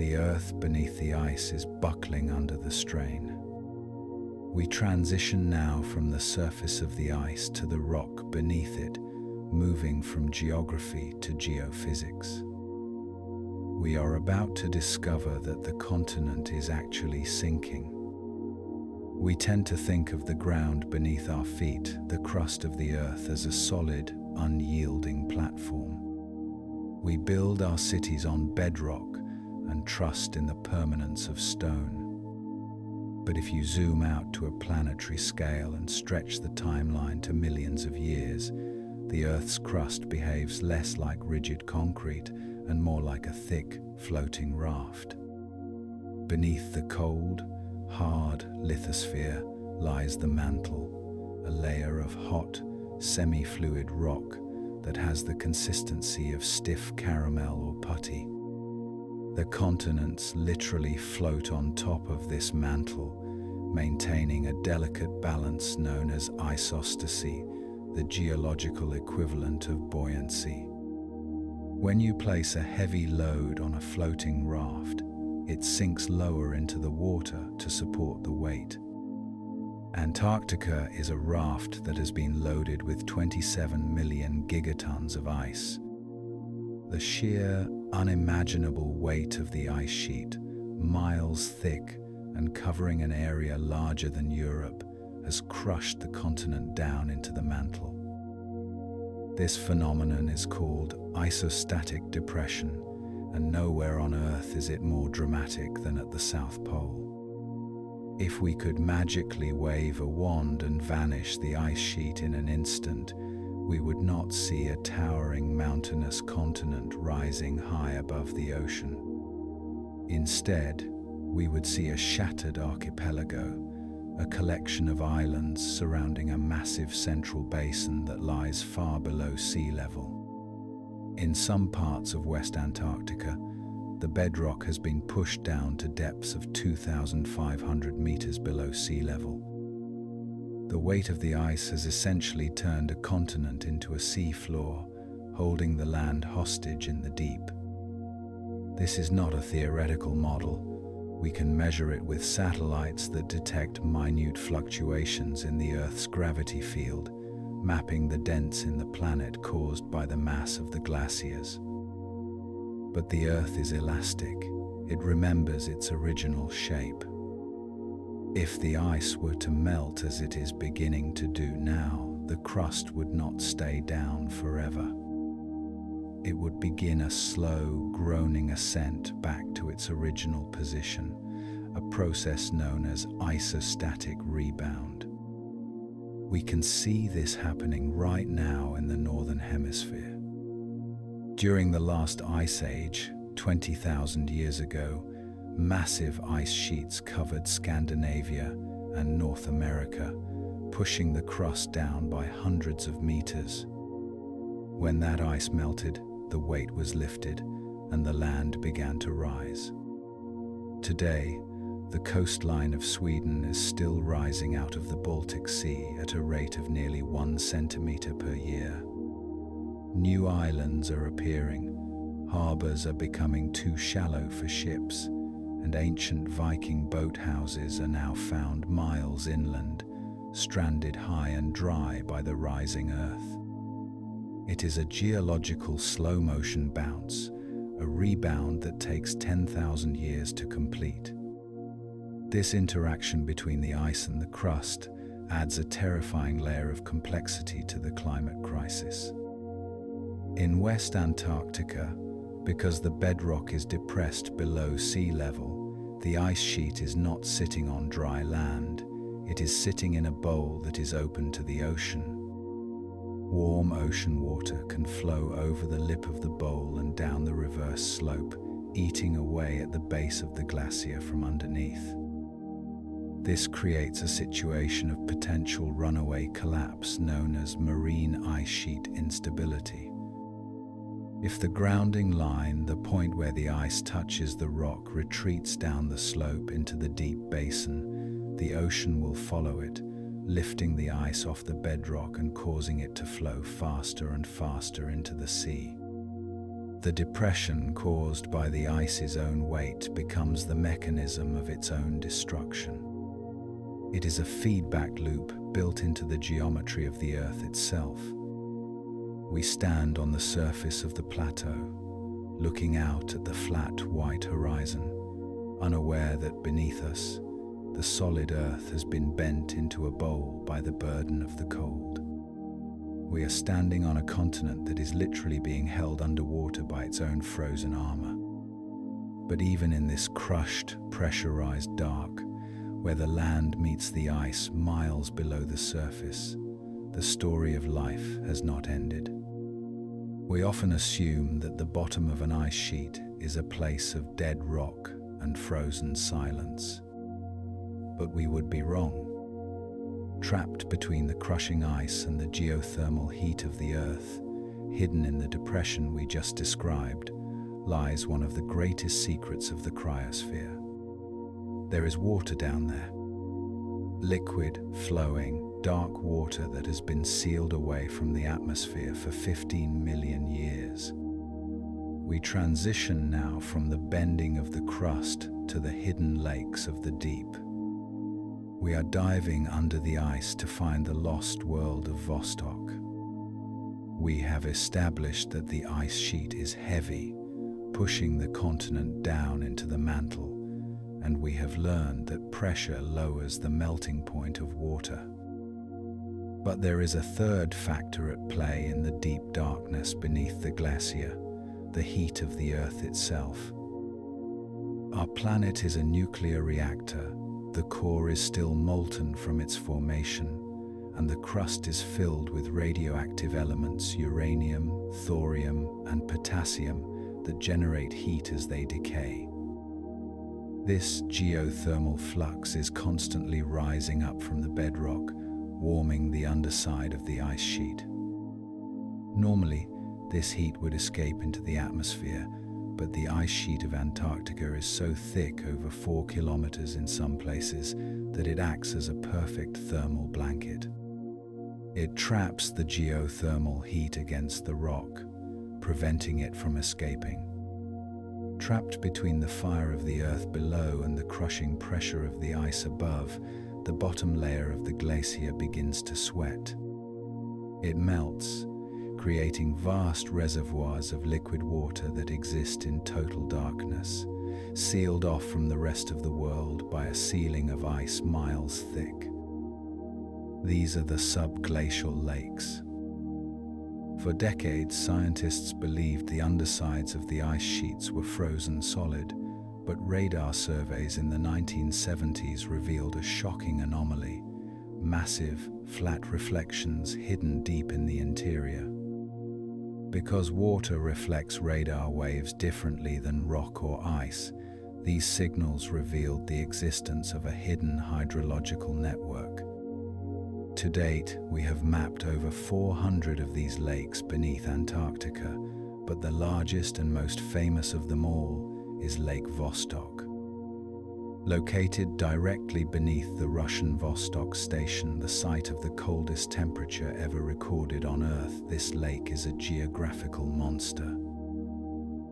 The earth beneath the ice is buckling under the strain. We transition now from the surface of the ice to the rock beneath it, moving from geography to geophysics. We are about to discover that the continent is actually sinking. We tend to think of the ground beneath our feet, the crust of the earth, as a solid, unyielding platform. We build our cities on bedrock and trust in the permanence of stone. But if you zoom out to a planetary scale and stretch the timeline to millions of years, the Earth's crust behaves less like rigid concrete and more like a thick, floating raft. Beneath the cold, hard lithosphere lies the mantle, a layer of hot, semi-fluid rock that has the consistency of stiff caramel or putty. The continents literally float on top of this mantle, maintaining a delicate balance known as isostasy, the geological equivalent of buoyancy. When you place a heavy load on a floating raft, it sinks lower into the water to support the weight. Antarctica is a raft that has been loaded with 27 million gigatons of ice. The sheer, unimaginable weight of the ice sheet, miles thick and covering an area larger than Europe, has crushed the continent down into the mantle. This phenomenon is called isostatic depression, and nowhere on Earth is it more dramatic than at the South Pole. If we could magically wave a wand and vanish the ice sheet in an instant, we would not see a towering mountainous continent rising high above the ocean. Instead, we would see a shattered archipelago, a collection of islands surrounding a massive central basin that lies far below sea level. In some parts of West Antarctica, the bedrock has been pushed down to depths of 2,500 meters below sea level. The weight of the ice has essentially turned a continent into a sea floor, holding the land hostage in the deep. This is not a theoretical model. We can measure it with satellites that detect minute fluctuations in the Earth's gravity field, mapping the dents in the planet caused by the mass of the glaciers. But the Earth is elastic. It remembers its original shape. If the ice were to melt as it is beginning to do now, the crust would not stay down forever. It would begin a slow, groaning ascent back to its original position, a process known as isostatic rebound. We can see this happening right now in the Northern Hemisphere. During the last ice age, 20,000 years ago, massive ice sheets covered Scandinavia and North America, pushing the crust down by hundreds of meters. When that ice melted, the weight was lifted and the land began to rise. Today, the coastline of Sweden is still rising out of the Baltic Sea at a rate of nearly 1 centimeter per year. New islands are appearing, harbors are becoming too shallow for ships, and ancient Viking boathouses are now found miles inland, stranded high and dry by the rising earth. It is a geological slow-motion bounce, a rebound that takes 10,000 years to complete. This interaction between the ice and the crust adds a terrifying layer of complexity to the climate crisis. In West Antarctica, because the bedrock is depressed below sea level, the ice sheet is not sitting on dry land. It is sitting in a bowl that is open to the ocean. Warm ocean water can flow over the lip of the bowl and down the reverse slope, eating away at the base of the glacier from underneath. This creates a situation of potential runaway collapse known as marine ice sheet instability. If the grounding line, the point where the ice touches the rock, retreats down the slope into the deep basin, the ocean will follow it, lifting the ice off the bedrock and causing it to flow faster and faster into the sea. The depression caused by the ice's own weight becomes the mechanism of its own destruction. It is a feedback loop built into the geometry of the Earth itself. We stand on the surface of the plateau, looking out at the flat white horizon, unaware that beneath us, the solid Earth has been bent into a bowl by the burden of the cold. We are standing on a continent that is literally being held underwater by its own frozen armor. But even in this crushed, pressurized dark, where the land meets the ice miles below the surface, the story of life has not ended. We often assume that the bottom of an ice sheet is a place of dead rock and frozen silence. But we would be wrong. Trapped between the crushing ice and the geothermal heat of the Earth, hidden in the depression we just described, lies one of the greatest secrets of the cryosphere. There is water down there. Liquid, flowing, dark water that has been sealed away from the atmosphere for 15 million years. We transition now from the bending of the crust to the hidden lakes of the deep. We are diving under the ice to find the lost world of Vostok. We have established that the ice sheet is heavy, pushing the continent down into the mantle, and we have learned that pressure lowers the melting point of water. But there is a third factor at play in the deep darkness beneath the glacier, the heat of the Earth itself. Our planet is a nuclear reactor. The core is still molten from its formation, and the crust is filled with radioactive elements, uranium, thorium, and potassium, that generate heat as they decay. This geothermal flux is constantly rising up from the bedrock, warming the underside of the ice sheet. Normally, this heat would escape into the atmosphere, but the ice sheet of Antarctica is so thick, over 4 kilometers in some places, that it acts as a perfect thermal blanket. It traps the geothermal heat against the rock, preventing it from escaping. Trapped between the fire of the Earth below and the crushing pressure of the ice above, the bottom layer of the glacier begins to sweat. It melts, creating vast reservoirs of liquid water that exist in total darkness, sealed off from the rest of the world by a ceiling of ice miles thick. These are the subglacial lakes. For decades, scientists believed the undersides of the ice sheets were frozen solid, but radar surveys in the 1970s revealed a shocking anomaly: massive, flat reflections hidden deep in the interior. Because water reflects radar waves differently than rock or ice, these signals revealed the existence of a hidden hydrological network. To date, we have mapped over 400 of these lakes beneath Antarctica, but the largest and most famous of them all is Lake Vostok. Located directly beneath the Russian Vostok station, the site of the coldest temperature ever recorded on Earth, this lake is a geographical monster.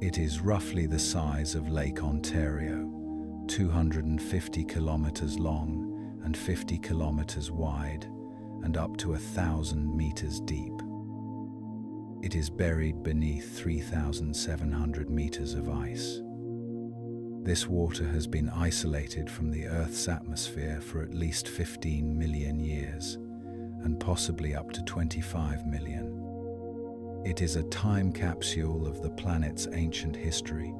It is roughly the size of Lake Ontario, 250 kilometers long and 50 kilometers wide, and up to 1,000 meters deep. It is buried beneath 3,700 meters of ice. This water has been isolated from the Earth's atmosphere for at least 15 million years, and possibly up to 25 million. It is a time capsule of the planet's ancient history,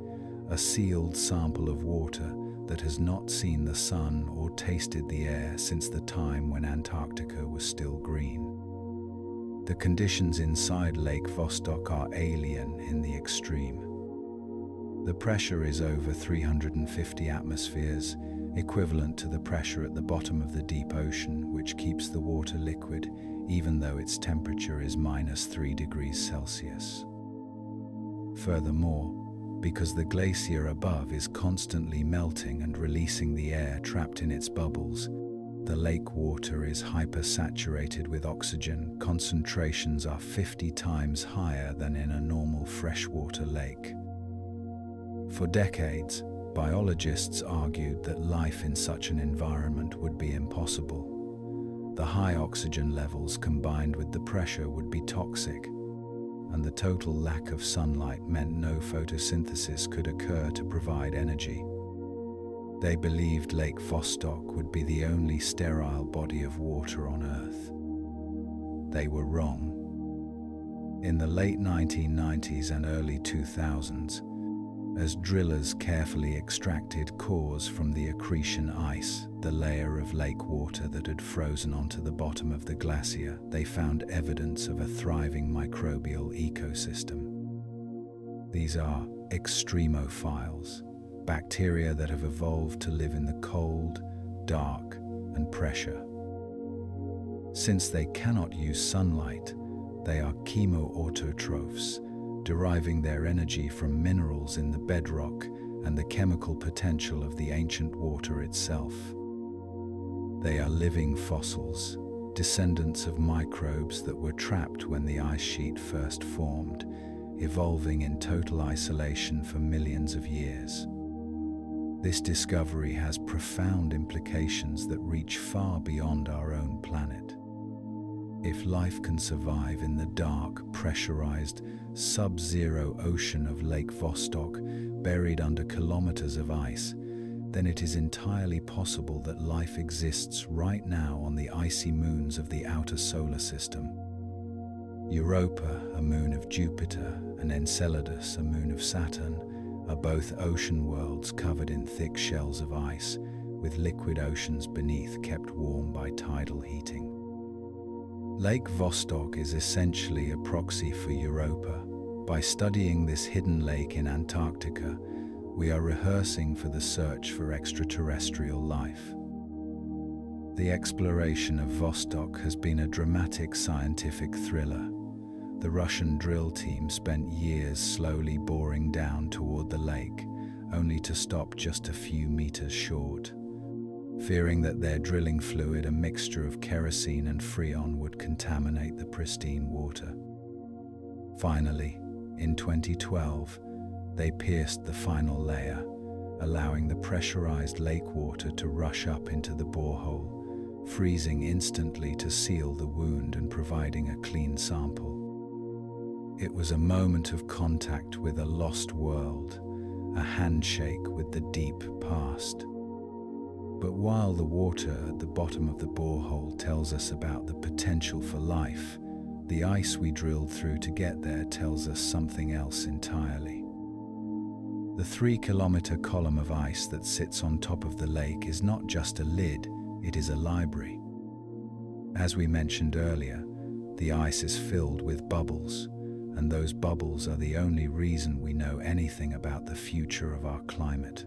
a sealed sample of water that has not seen the sun or tasted the air since the time when Antarctica was still green. The conditions inside Lake Vostok are alien in the extreme. The pressure is over 350 atmospheres, equivalent to the pressure at the bottom of the deep ocean, which keeps the water liquid even though its temperature is -3 degrees Celsius. Furthermore, because the glacier above is constantly melting and releasing the air trapped in its bubbles, The lake water is hypersaturated with oxygen. Concentrations are 50 times higher than in a normal freshwater lake. For decades, biologists argued that life in such an environment would be impossible. The high oxygen levels combined with the pressure would be toxic, and the total lack of sunlight meant no photosynthesis could occur to provide energy. They believed Lake Vostok would be the only sterile body of water on Earth. They were wrong. In the late 1990s and early 2000s, as drillers carefully extracted cores from the accretion ice, the layer of lake water that had frozen onto the bottom of the glacier, they found evidence of a thriving microbial ecosystem. These are extremophiles, bacteria that have evolved to live in the cold, dark, and pressure. Since they cannot use sunlight, they are chemoautotrophs, deriving their energy from minerals in the bedrock and the chemical potential of the ancient water itself. They are living fossils, descendants of microbes that were trapped when the ice sheet first formed, evolving in total isolation for millions of years. This discovery has profound implications that reach far beyond our own planet. If life can survive in the dark, pressurized, sub-zero ocean of Lake Vostok, buried under kilometers of ice, then it is entirely possible that life exists right now on the icy moons of the outer solar system. Europa, a moon of Jupiter, and Enceladus, a moon of Saturn, are both ocean worlds covered in thick shells of ice, with liquid oceans beneath kept warm by tidal heating. Lake Vostok is essentially a proxy for Europa. By studying this hidden lake in Antarctica, we are rehearsing for the search for extraterrestrial life. The exploration of Vostok has been a dramatic scientific thriller. The Russian drill team spent years slowly boring down toward the lake, only to stop just a few meters short, fearing that their drilling fluid, a mixture of kerosene and freon, would contaminate the pristine water. Finally, in 2012, they pierced the final layer, allowing the pressurized lake water to rush up into the borehole, freezing instantly to seal the wound and providing a clean sample. It was a moment of contact with a lost world, a handshake with the deep past. But while the water at the bottom of the borehole tells us about the potential for life, the ice we drilled through to get there tells us something else entirely. The 3-kilometer column of ice that sits on top of the lake is not just a lid, it is a library. As we mentioned earlier, the ice is filled with bubbles, and those bubbles are the only reason we know anything about the future of our climate.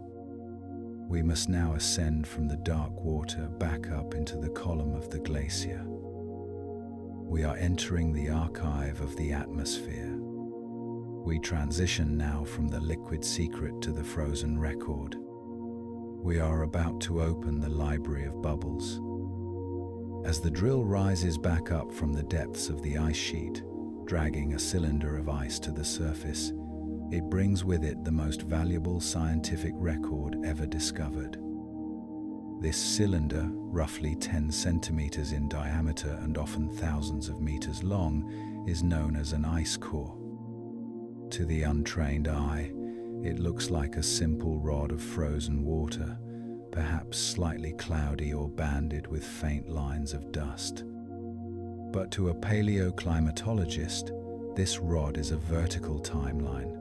We must now ascend from the dark water back up into the column of the glacier. We are entering the archive of the atmosphere. We transition now from the liquid secret to the frozen record. We are about to open the library of bubbles. As the drill rises back up from the depths of the ice sheet, dragging a cylinder of ice to the surface, it brings with it the most valuable scientific record ever discovered. This cylinder, roughly 10 centimeters in diameter and often thousands of meters long, is known as an ice core. To the untrained eye, it looks like a simple rod of frozen water, perhaps slightly cloudy or banded with faint lines of dust. But to a paleoclimatologist, this rod is a vertical timeline,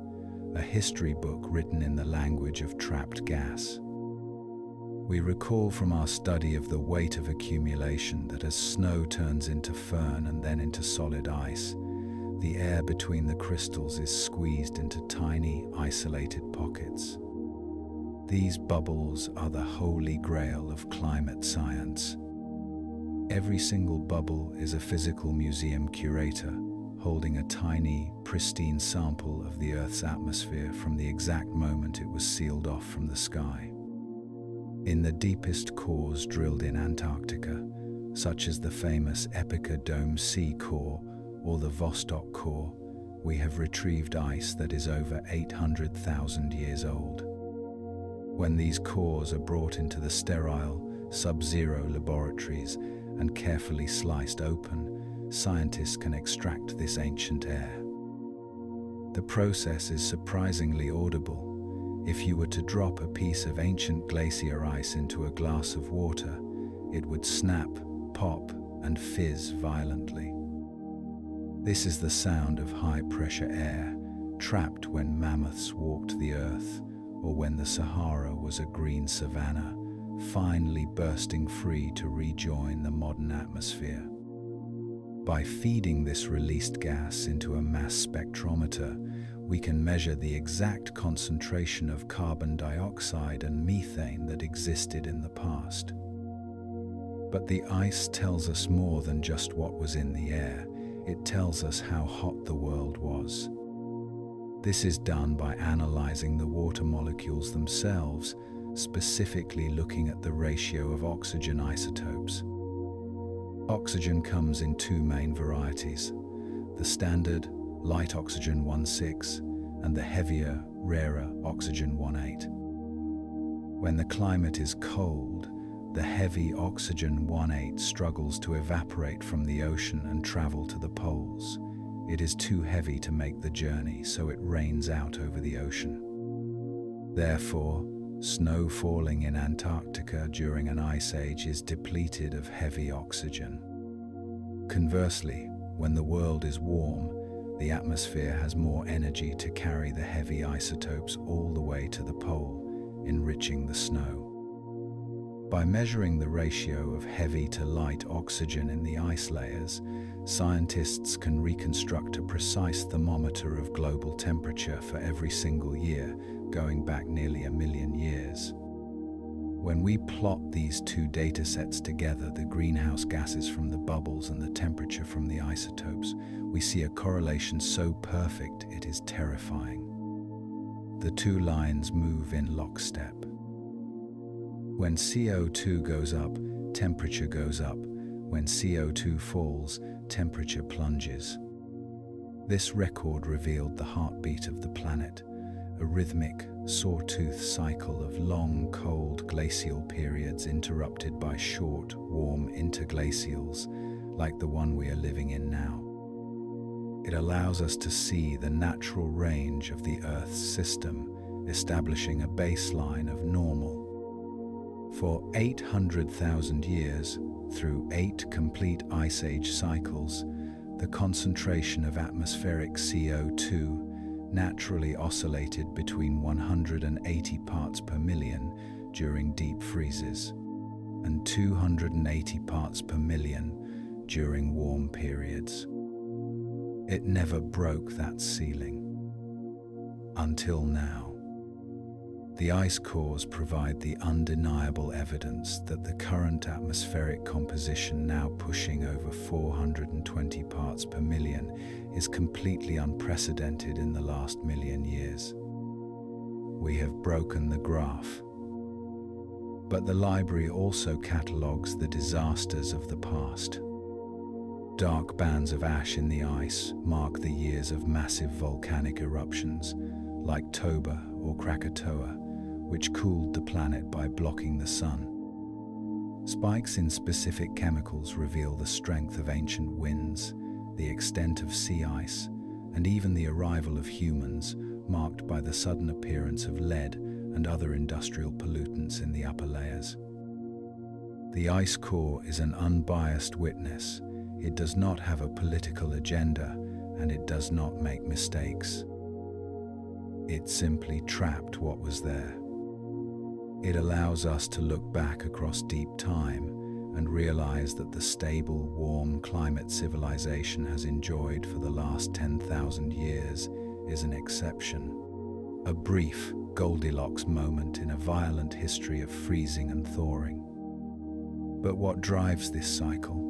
a history book written in the language of trapped gas. We recall from our study of the weight of accumulation that as snow turns into firn and then into solid ice, the air between the crystals is squeezed into tiny, isolated pockets. These bubbles are the holy grail of climate science. Every single bubble is a physical museum curator, holding a tiny, pristine sample of the Earth's atmosphere from the exact moment it was sealed off from the sky. In the deepest cores drilled in Antarctica, such as the famous Epica Dome Sea core or the Vostok core, we have retrieved ice that is over 800,000 years old. When these cores are brought into the sterile, sub-zero laboratories and carefully sliced open, scientists can extract this ancient air. The process is surprisingly audible. If you were to drop a piece of ancient glacier ice into a glass of water, it would snap, pop, and fizz violently. This is the sound of high-pressure air, trapped when mammoths walked the earth, or when the Sahara was a green savanna, finally bursting free to rejoin the modern atmosphere. By feeding this released gas into a mass spectrometer, we can measure the exact concentration of carbon dioxide and methane that existed in the past. But the ice tells us more than just what was in the air. It tells us how hot the world was. This is done by analyzing the water molecules themselves, specifically looking at the ratio of oxygen isotopes. Oxygen comes in two main varieties: the standard light oxygen 1,6 and the heavier, rarer oxygen 1,8. When the climate is cold, the heavy oxygen 1,8 struggles to evaporate from the ocean and travel to the poles. It is too heavy to make the journey, so it rains out over the ocean. Therefore, snow falling in Antarctica during an ice age is depleted of heavy oxygen. Conversely, when the world is warm, the atmosphere has more energy to carry the heavy isotopes all the way to the pole, enriching the snow. By measuring the ratio of heavy to light oxygen in the ice layers, scientists can reconstruct a precise thermometer of global temperature for every single year, going back nearly 1 million years. When we plot these two data sets together, the greenhouse gases from the bubbles and the temperature from the isotopes, we see a correlation so perfect it is terrifying. The two lines move in lockstep. When CO2 goes up, temperature goes up. When CO2 falls, temperature plunges. This record revealed the heartbeat of the planet, a rhythmic, sawtooth cycle of long, cold glacial periods interrupted by short, warm interglacials, like the one we are living in now. It allows us to see the natural range of the Earth's system, establishing a baseline of normal. For 800,000 years, through 8 complete ice age cycles, the concentration of atmospheric CO2 naturally oscillated between 180 parts per million during deep freezes and 280 parts per million during warm periods. It never broke that ceiling. Until now. The ice cores provide the undeniable evidence that the current atmospheric composition, now pushing over 420 parts per million, is completely unprecedented in the last million years. We have broken the graph. But the library also catalogues the disasters of the past. Dark bands of ash in the ice mark the years of massive volcanic eruptions, like Toba or Krakatoa, which cooled the planet by blocking the sun. Spikes in specific chemicals reveal the strength of ancient winds, the extent of sea ice, and even the arrival of humans, marked by the sudden appearance of lead and other industrial pollutants in the upper layers. The ice core is an unbiased witness. It does not have a political agenda, and it does not make mistakes. It simply trapped what was there. It allows us to look back across deep time and realize that the stable, warm climate civilization has enjoyed for the last 10,000 years is an exception. A brief Goldilocks moment in a violent history of freezing and thawing. But what drives this cycle?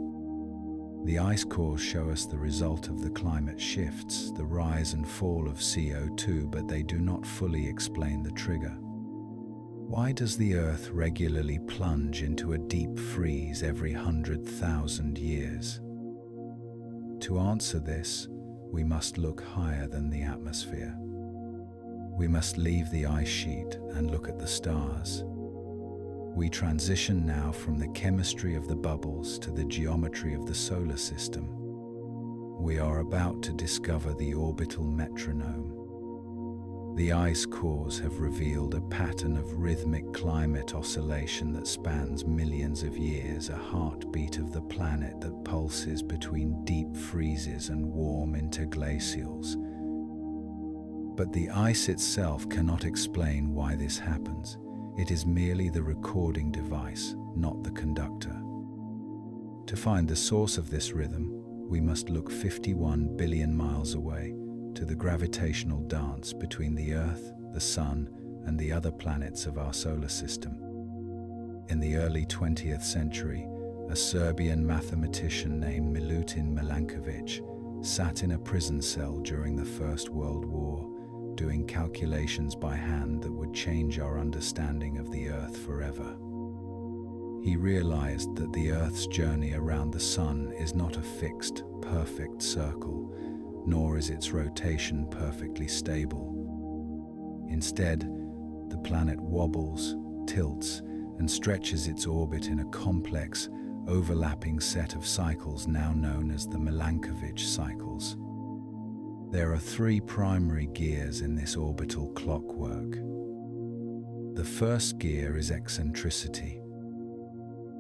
The ice cores show us the result of the climate shifts, the rise and fall of CO2, but they do not fully explain the trigger. Why does the Earth regularly plunge into a deep freeze every 100,000 years? To answer this, we must look higher than the atmosphere. We must leave the ice sheet and look at the stars. We transition now from the chemistry of the bubbles to the geometry of the solar system. We are about to discover the orbital metronome. The ice cores have revealed a pattern of rhythmic climate oscillation that spans millions of years, a heartbeat of the planet that pulses between deep freezes and warm interglacials. But the ice itself cannot explain why this happens. It is merely the recording device, not the conductor. To find the source of this rhythm, we must look 51 billion miles away to the gravitational dance between the Earth, the Sun, and the other planets of our solar system. In the early 20th century, a Serbian mathematician named Milutin Milankovic sat in a prison cell during the First World War, doing calculations by hand that would change our understanding of the Earth forever. He realized that the Earth's journey around the Sun is not a fixed, perfect circle, nor is its rotation perfectly stable. Instead, the planet wobbles, tilts, and stretches its orbit in a complex, overlapping set of cycles now known as the Milankovitch cycles. There are three primary gears in this orbital clockwork. The first gear is eccentricity.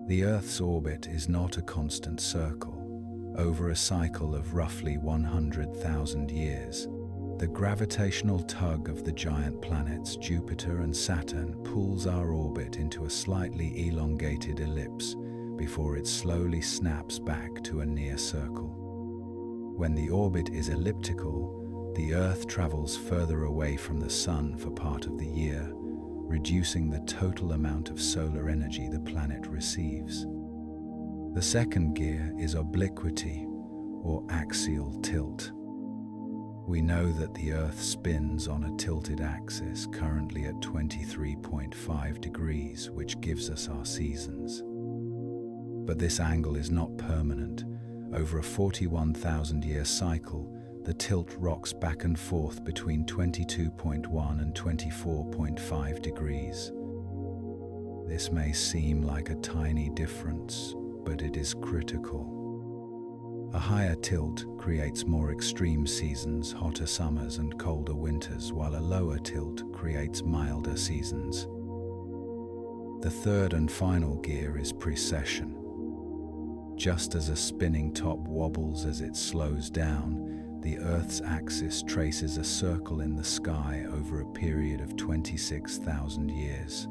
The Earth's orbit is not a constant circle. Over a cycle of roughly 100,000 years, the gravitational tug of the giant planets Jupiter and Saturn pulls our orbit into a slightly elongated ellipse before it slowly snaps back to a near circle. When the orbit is elliptical, the Earth travels further away from the Sun for part of the year, reducing the total amount of solar energy the planet receives. The second gear is obliquity, or axial tilt. We know that the Earth spins on a tilted axis currently at 23.5 degrees, which gives us our seasons. But this angle is not permanent. Over a 41,000-year cycle, the tilt rocks back and forth between 22.1 and 24.5 degrees. This may seem like a tiny difference, but it is critical. A higher tilt creates more extreme seasons, hotter summers and colder winters, while a lower tilt creates milder seasons. The third and final gear is precession. Just as a spinning top wobbles as it slows down, the Earth's axis traces a circle in the sky over a period of 26,000 years.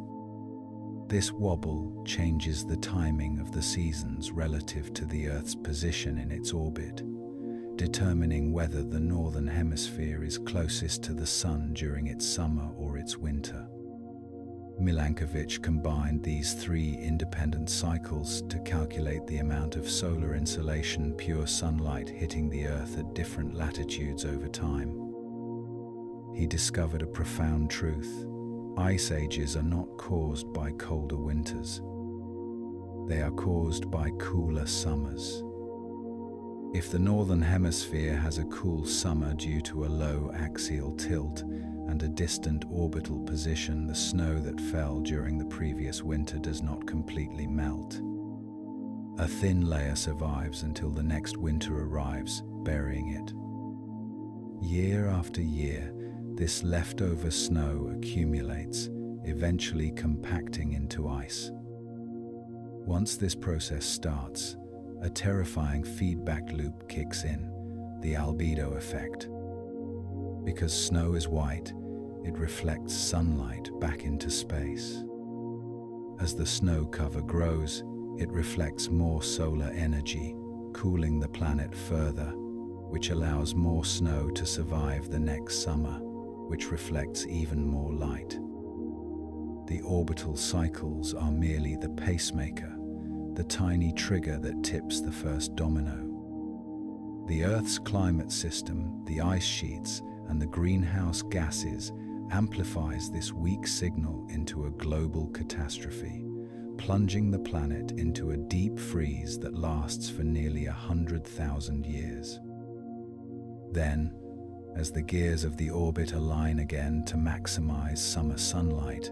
This wobble changes the timing of the seasons relative to the Earth's position in its orbit, determining whether the northern hemisphere is closest to the Sun during its summer or its winter. Milankovitch combined these three independent cycles to calculate the amount of solar insolation, pure sunlight, hitting the Earth at different latitudes over time. He discovered a profound truth. Ice ages are not caused by colder winters. They are caused by cooler summers. If the northern hemisphere has a cool summer due to a low axial tilt and a distant orbital position, the snow that fell during the previous winter does not completely melt. A thin layer survives until the next winter arrives, burying it. Year after year, this leftover snow accumulates, eventually compacting into ice. Once this process starts, a terrifying feedback loop kicks in, the albedo effect. Because snow is white, it reflects sunlight back into space. As the snow cover grows, it reflects more solar energy, cooling the planet further, which allows more snow to survive the next summer, which reflects even more light. The orbital cycles are merely the pacemaker, the tiny trigger that tips the first domino. The Earth's climate system, the ice sheets, and the greenhouse gases amplifies this weak signal into a global catastrophe, plunging the planet into a deep freeze that lasts for nearly 100,000 years. Then, as the gears of the orbit align again to maximize summer sunlight,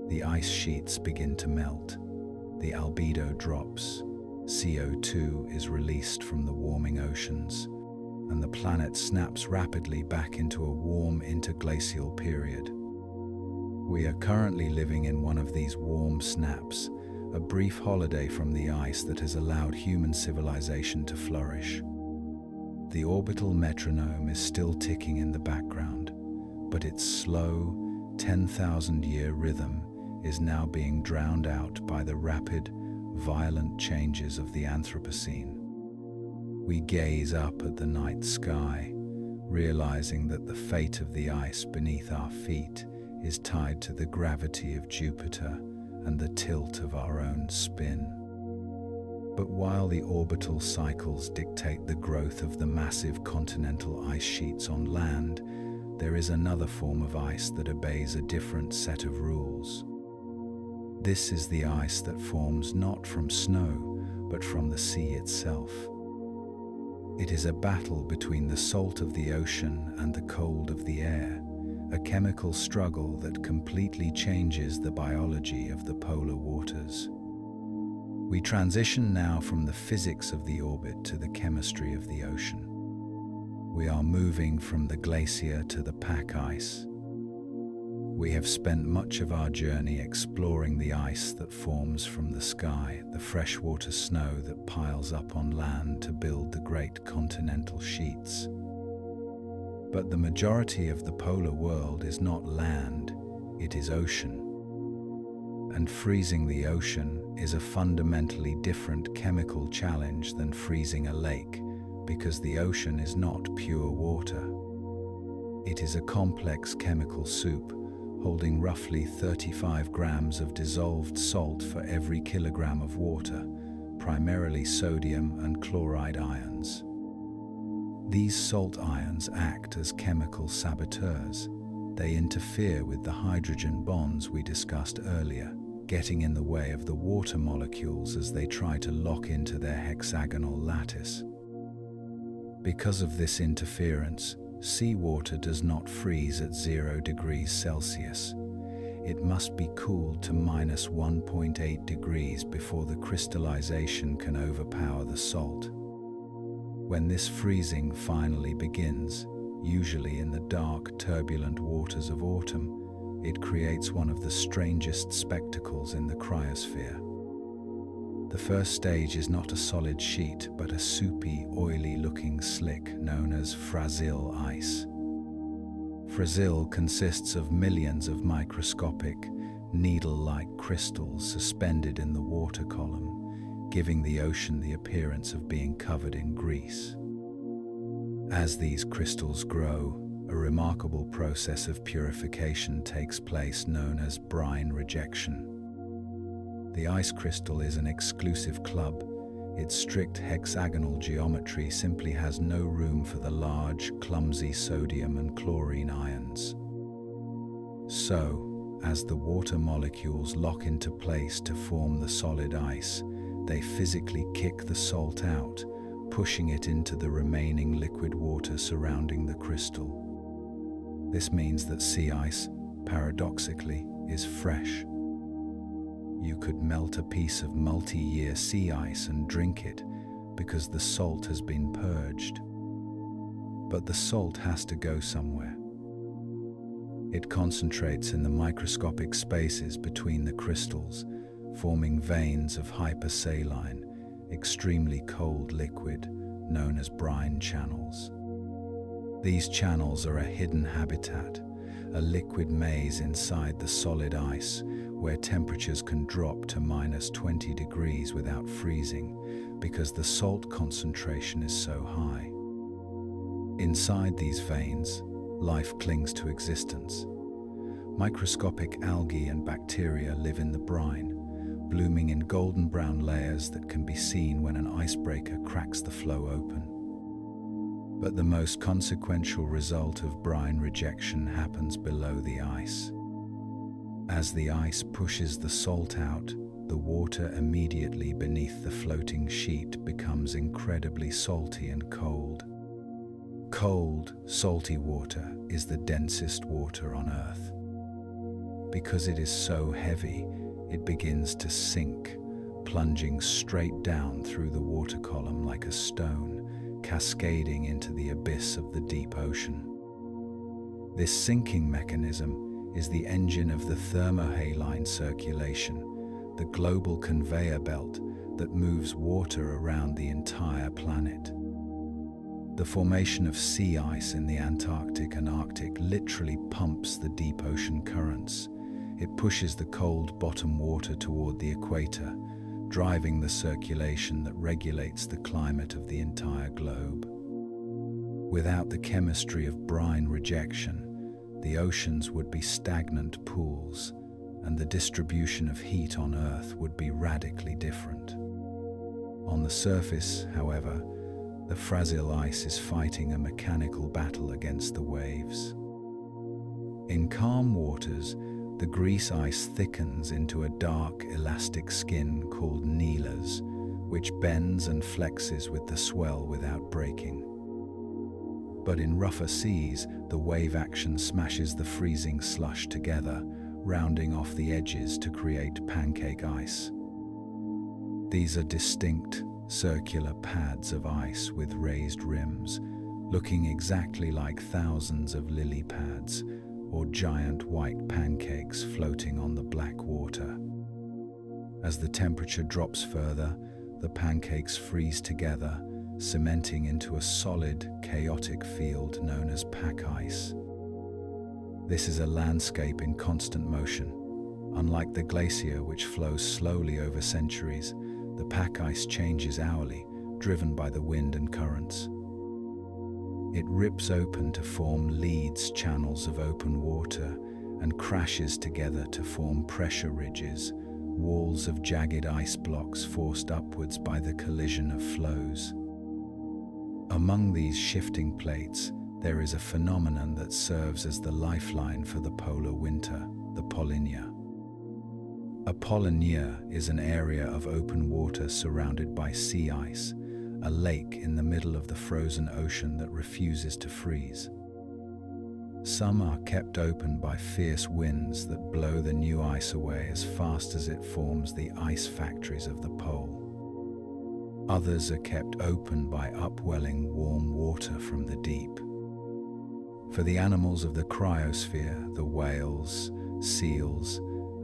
the ice sheets begin to melt, the albedo drops, CO2 is released from the warming oceans, and the planet snaps rapidly back into a warm interglacial period. We are currently living in one of these warm snaps, a brief holiday from the ice that has allowed human civilization to flourish. The orbital metronome is still ticking in the background, but its slow, 10,000-year rhythm is now being drowned out by the rapid, violent changes of the Anthropocene. We gaze up at the night sky, realizing that the fate of the ice beneath our feet is tied to the gravity of Jupiter and the tilt of our own spin. But while the orbital cycles dictate the growth of the massive continental ice sheets on land, there is another form of ice that obeys a different set of rules. This is the ice that forms not from snow, but from the sea itself. It is a battle between the salt of the ocean and the cold of the air, a chemical struggle that completely changes the biology of the polar waters. We transition now from the physics of the orbit to the chemistry of the ocean. We are moving from the glacier to the pack ice. We have spent much of our journey exploring the ice that forms from the sky, the freshwater snow that piles up on land to build the great continental sheets. But the majority of the polar world is not land, it is ocean. And freezing the ocean is a fundamentally different chemical challenge than freezing a lake, because the ocean is not pure water. It is a complex chemical soup, holding roughly 35 grams of dissolved salt for every kilogram of water, primarily sodium and chloride ions. These salt ions act as chemical saboteurs. They interfere with the hydrogen bonds we discussed earlier, getting in the way of the water molecules as they try to lock into their hexagonal lattice. Because of this interference, seawater does not freeze at 0 degrees Celsius. It must be cooled to minus 1.8 degrees before the crystallization can overpower the salt. When this freezing finally begins, usually in the dark, turbulent waters of autumn, it creates one of the strangest spectacles in the cryosphere. The first stage is not a solid sheet, but a soupy, oily-looking slick known as fragile ice. Fragile consists of millions of microscopic, needle-like crystals suspended in the water column, giving the ocean the appearance of being covered in grease. As these crystals grow, a remarkable process of purification takes place known as brine rejection. The ice crystal is an exclusive club. Its strict hexagonal geometry simply has no room for the large, clumsy sodium and chlorine ions. So, as the water molecules lock into place to form the solid ice, they physically kick the salt out, pushing it into the remaining liquid water surrounding the crystal. This means that sea ice, paradoxically, is fresh. You could melt a piece of multi-year sea ice and drink it because the salt has been purged. But the salt has to go somewhere. It concentrates in the microscopic spaces between the crystals, forming veins of hypersaline, extremely cold liquid known as brine channels. These channels are a hidden habitat, a liquid maze inside the solid ice where temperatures can drop to minus 20 degrees without freezing because the salt concentration is so high. Inside these veins, life clings to existence. Microscopic algae and bacteria live in the brine, blooming in golden brown layers that can be seen when an icebreaker cracks the flow open. But the most consequential result of brine rejection happens below the ice. As the ice pushes the salt out, the water immediately beneath the floating sheet becomes incredibly salty and cold. Cold, salty water is the densest water on Earth. Because it is so heavy, it begins to sink, plunging straight down through the water column like a stone, cascading into the abyss of the deep ocean. This sinking mechanism is the engine of the thermohaline circulation, the global conveyor belt that moves water around the entire planet. The formation of sea ice in the Antarctic and Arctic literally pumps the deep ocean currents. It pushes the cold bottom water toward the equator, driving the circulation that regulates the climate of the entire globe. Without the chemistry of brine rejection, the oceans would be stagnant pools, and the distribution of heat on Earth would be radically different. On the surface, however, the fragile ice is fighting a mechanical battle against the waves. In calm waters, the grease ice thickens into a dark, elastic skin called neelahs, which bends and flexes with the swell without breaking. But in rougher seas, the wave action smashes the freezing slush together, rounding off the edges to create pancake ice. These are distinct, circular pads of ice with raised rims, looking exactly like thousands of lily pads or giant white pancakes floating on the black water. As the temperature drops further, the pancakes freeze together, cementing into a solid, chaotic field known as pack ice. This is a landscape in constant motion. Unlike the glacier, which flows slowly over centuries, the pack ice changes hourly, driven by the wind and currents. It rips open to form leads, channels of open water, and crashes together to form pressure ridges, walls of jagged ice blocks forced upwards by the collision of flows. Among these shifting plates, there is a phenomenon that serves as the lifeline for the polar winter, the polynya. A polynya is an area of open water surrounded by sea ice, a lake in the middle of the frozen ocean that refuses to freeze. Some are kept open by fierce winds that blow the new ice away as fast as it forms the ice factories of the pole. Others are kept open by upwelling warm water from the deep. For the animals of the cryosphere, the whales, seals,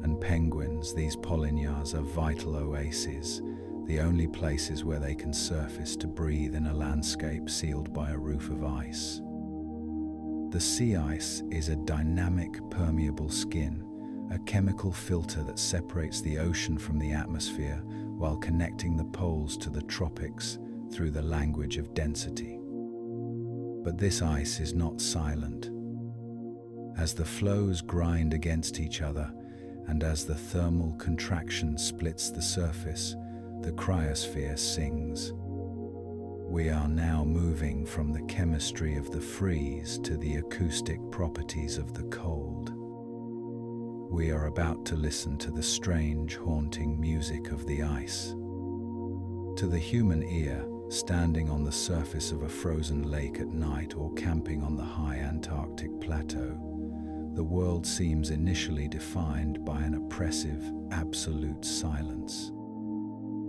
and penguins, these polynyas are vital oases, the only places where they can surface to breathe in a landscape sealed by a roof of ice. The sea ice is a dynamic, permeable skin, a chemical filter that separates the ocean from the atmosphere while connecting the poles to the tropics through the language of density. But this ice is not silent. As the flows grind against each other, and as the thermal contraction splits the surface, the cryosphere sings. We are now moving from the chemistry of the freeze to the acoustic properties of the cold. We are about to listen to the strange, haunting music of the ice. To the human ear, standing on the surface of a frozen lake at night or camping on the high Antarctic plateau, the world seems initially defined by an oppressive, absolute silence.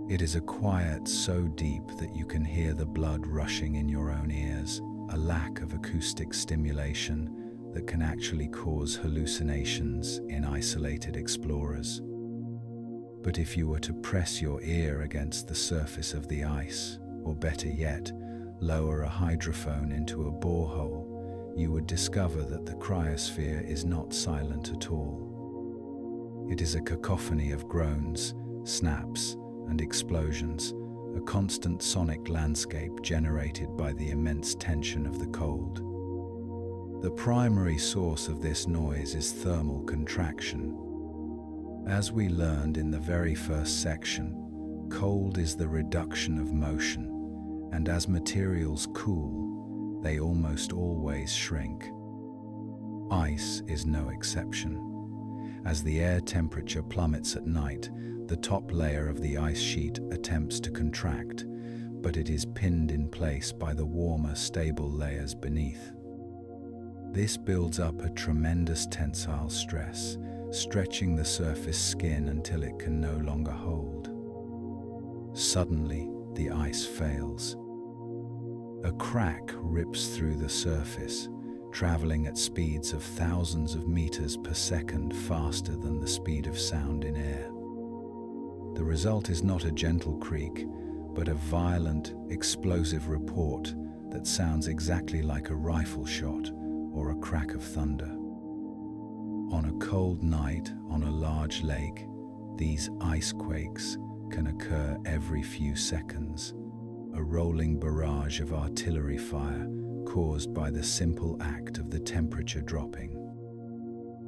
It is a quiet so deep that you can hear the blood rushing in your own ears, a lack of acoustic stimulation that can actually cause hallucinations in isolated explorers. But if you were to press your ear against the surface of the ice, or better yet, lower a hydrophone into a borehole, you would discover that the cryosphere is not silent at all. It is a cacophony of groans, snaps, and explosions, a constant sonic landscape generated by the immense tension of the cold. The primary source of this noise is thermal contraction. As we learned in the very first section, cold is the reduction of motion, and as materials cool, they almost always shrink. Ice is no exception. As the air temperature plummets at night, the top layer of the ice sheet attempts to contract, but it is pinned in place by the warmer, stable layers beneath. This builds up a tremendous tensile stress, stretching the surface skin until it can no longer hold. Suddenly, the ice fails. A crack rips through the surface, traveling at speeds of thousands of meters per second faster than the speed of sound in air. The result is not a gentle creak, but a violent, explosive report that sounds exactly like a rifle shot or a crack of thunder. On a cold night on a large lake, these ice quakes can occur every few seconds, a rolling barrage of artillery fire caused by the simple act of the temperature dropping.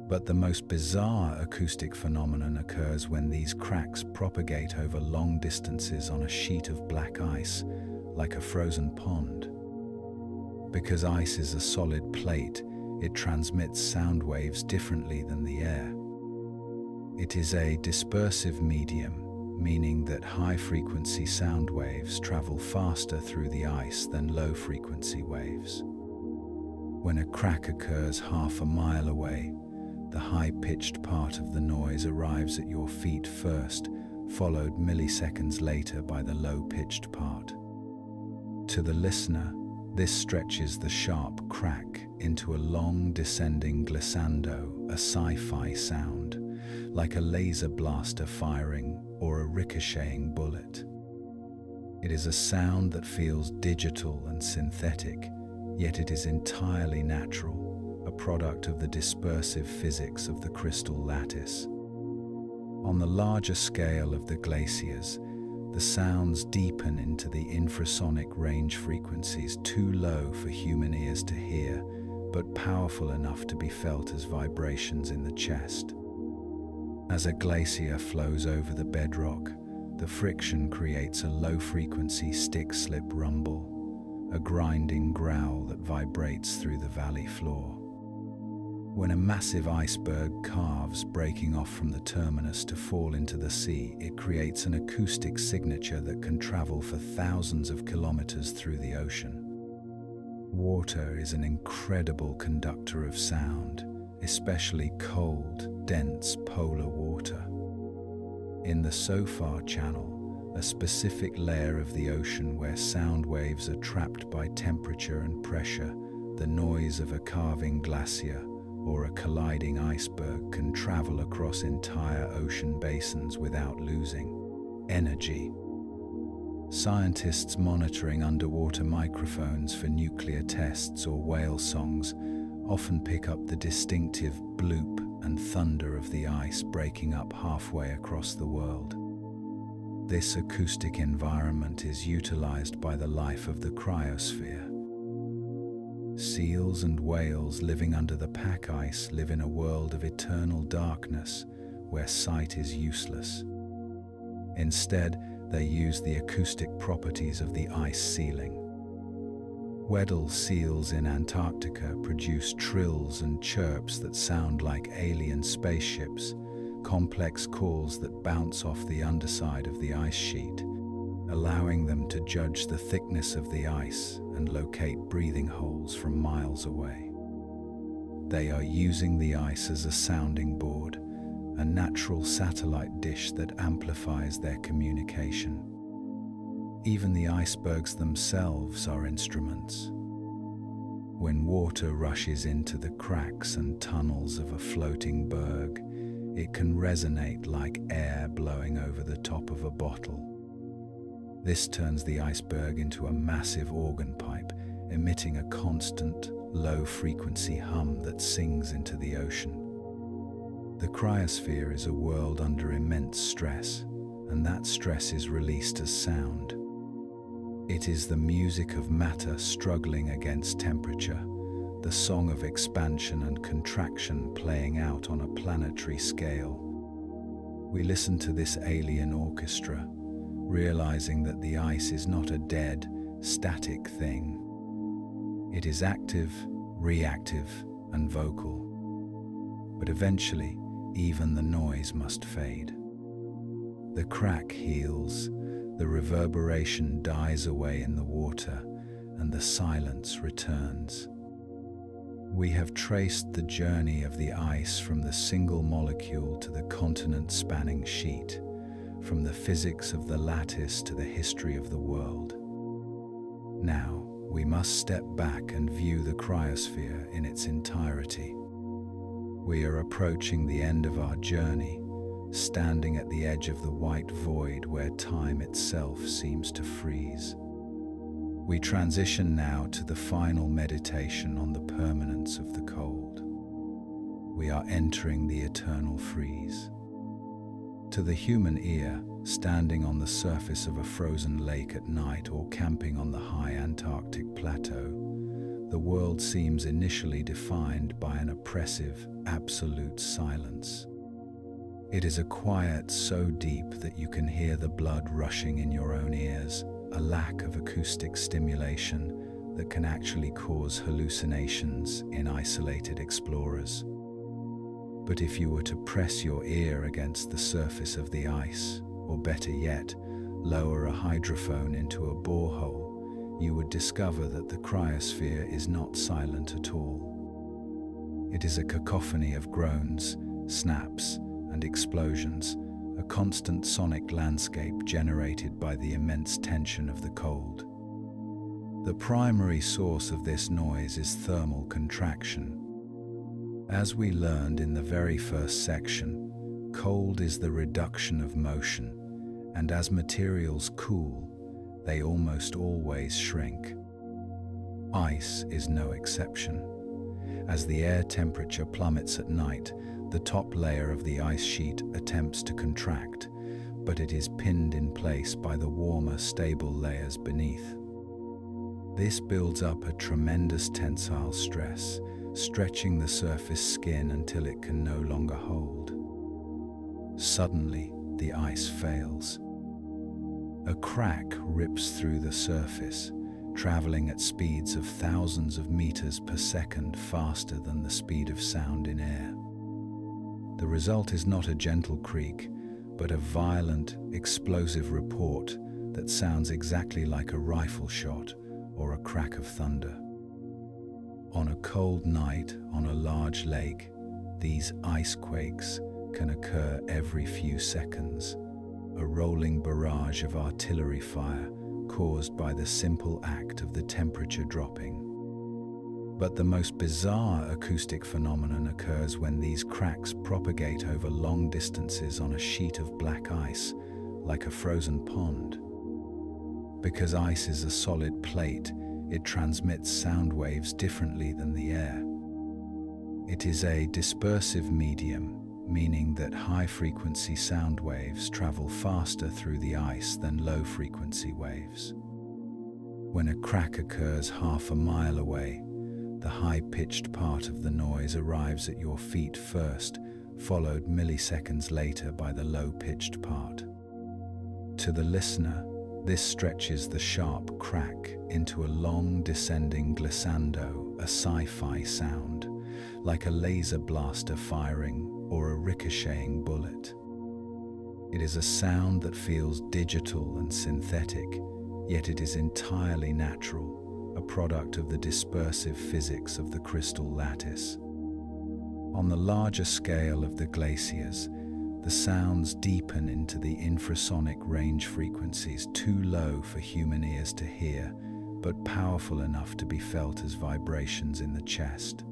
But the most bizarre acoustic phenomenon occurs when these cracks propagate over long distances on a sheet of black ice, like a frozen pond. Because ice is a solid plate, it transmits sound waves differently than the air. It is a dispersive medium, meaning that high-frequency sound waves travel faster through the ice than low-frequency waves. When a crack occurs half a mile away, the high-pitched part of the noise arrives at your feet first, followed milliseconds later by the low-pitched part. To the listener, this stretches the sharp crack into a long descending glissando, a sci-fi sound, like a laser blaster firing or a ricocheting bullet. It is a sound that feels digital and synthetic, yet it is entirely natural, a product of the dispersive physics of the crystal lattice. On the larger scale of the glaciers, the sounds deepen into the infrasonic range frequencies too low for human ears to hear, but powerful enough to be felt as vibrations in the chest. As a glacier flows over the bedrock, the friction creates a low-frequency stick-slip rumble, a grinding growl that vibrates through the valley floor. When a massive iceberg calves, breaking off from the terminus to fall into the sea, it creates an acoustic signature that can travel for thousands of kilometers through the ocean. Water is an incredible conductor of sound, especially cold, dense polar water. In the Sofar Channel, a specific layer of the ocean where sound waves are trapped by temperature and pressure, the noise of a calving glacier or a colliding iceberg can travel across entire ocean basins without losing energy. Scientists monitoring underwater microphones for nuclear tests or whale songs often pick up the distinctive bloop and thunder of the ice breaking up halfway across the world. This acoustic environment is utilized by the life of the cryosphere. Seals and whales living under the pack ice live in a world of eternal darkness where sight is useless. Instead, they use the acoustic properties of the ice ceiling. Weddell seals in Antarctica produce trills and chirps that sound like alien spaceships, complex calls that bounce off the underside of the ice sheet, allowing them to judge the thickness of the ice and locate breathing holes from miles away. They are using the ice as a sounding board, a natural satellite dish that amplifies their communication. Even the icebergs themselves are instruments. When water rushes into the cracks and tunnels of a floating berg, it can resonate like air blowing over the top of a bottle. This turns the iceberg into a massive organ pipe, emitting a constant, low-frequency hum that sings into the ocean. The cryosphere is a world under immense stress, and that stress is released as sound. It is the music of matter struggling against temperature, the song of expansion and contraction playing out on a planetary scale. We listen to this alien orchestra, realizing that the ice is not a dead, static thing. It is active, reactive, and vocal. But eventually, even the noise must fade. The crack heals, the reverberation dies away in the water, and the silence returns. We have traced the journey of the ice from the single molecule to the continent-spanning sheet, from the physics of the lattice to the history of the world. Now, we must step back and view the cryosphere in its entirety. We are approaching the end of our journey, standing at the edge of the white void where time itself seems to freeze. We transition now to the final meditation on the permanence of the cold. We are entering the eternal freeze. To the human ear, standing on the surface of a frozen lake at night or camping on the high Antarctic plateau, the world seems initially defined by an oppressive, absolute silence. It is a quiet so deep that you can hear the blood rushing in your own ears, a lack of acoustic stimulation that can actually cause hallucinations in isolated explorers. But if you were to press your ear against the surface of the ice, or better yet, lower a hydrophone into a borehole, you would discover that the cryosphere is not silent at all. It is a cacophony of groans, snaps, and explosions, a constant sonic landscape generated by the immense tension of the cold. The primary source of this noise is thermal contraction. As we learned in the very first section, cold is the reduction of motion, and as materials cool, they almost always shrink. Ice is no exception. As the air temperature plummets at night, the top layer of the ice sheet attempts to contract, but it is pinned in place by the warmer, stable layers beneath. This builds up a tremendous tensile stress, stretching the surface skin until it can no longer hold. Suddenly, the ice fails. A crack rips through the surface, traveling at speeds of thousands of meters per second faster than the speed of sound in air. The result is not a gentle creak, but a violent, explosive report that sounds exactly like a rifle shot or a crack of thunder. On a cold night on a large lake, these ice quakes can occur every few seconds, a rolling barrage of artillery fire caused by the simple act of the temperature dropping. But the most bizarre acoustic phenomenon occurs when these cracks propagate over long distances on a sheet of black ice, like a frozen pond. Because ice is a solid plate, it transmits sound waves differently than the air. It is a dispersive medium, meaning that high-frequency sound waves travel faster through the ice than low-frequency waves. When a crack occurs half a mile away, the high-pitched part of the noise arrives at your feet first, followed milliseconds later by the low-pitched part. To the listener, this stretches the sharp crack into a long descending glissando, a sci-fi sound, like a laser blaster firing or a ricocheting bullet. It is a sound that feels digital and synthetic, yet it is entirely natural, a product of the dispersive physics of the crystal lattice. On the larger scale of the glaciers, the sounds deepen into the infrasonic range frequencies too low for human ears to hear, but powerful enough to be felt as vibrations in the chest.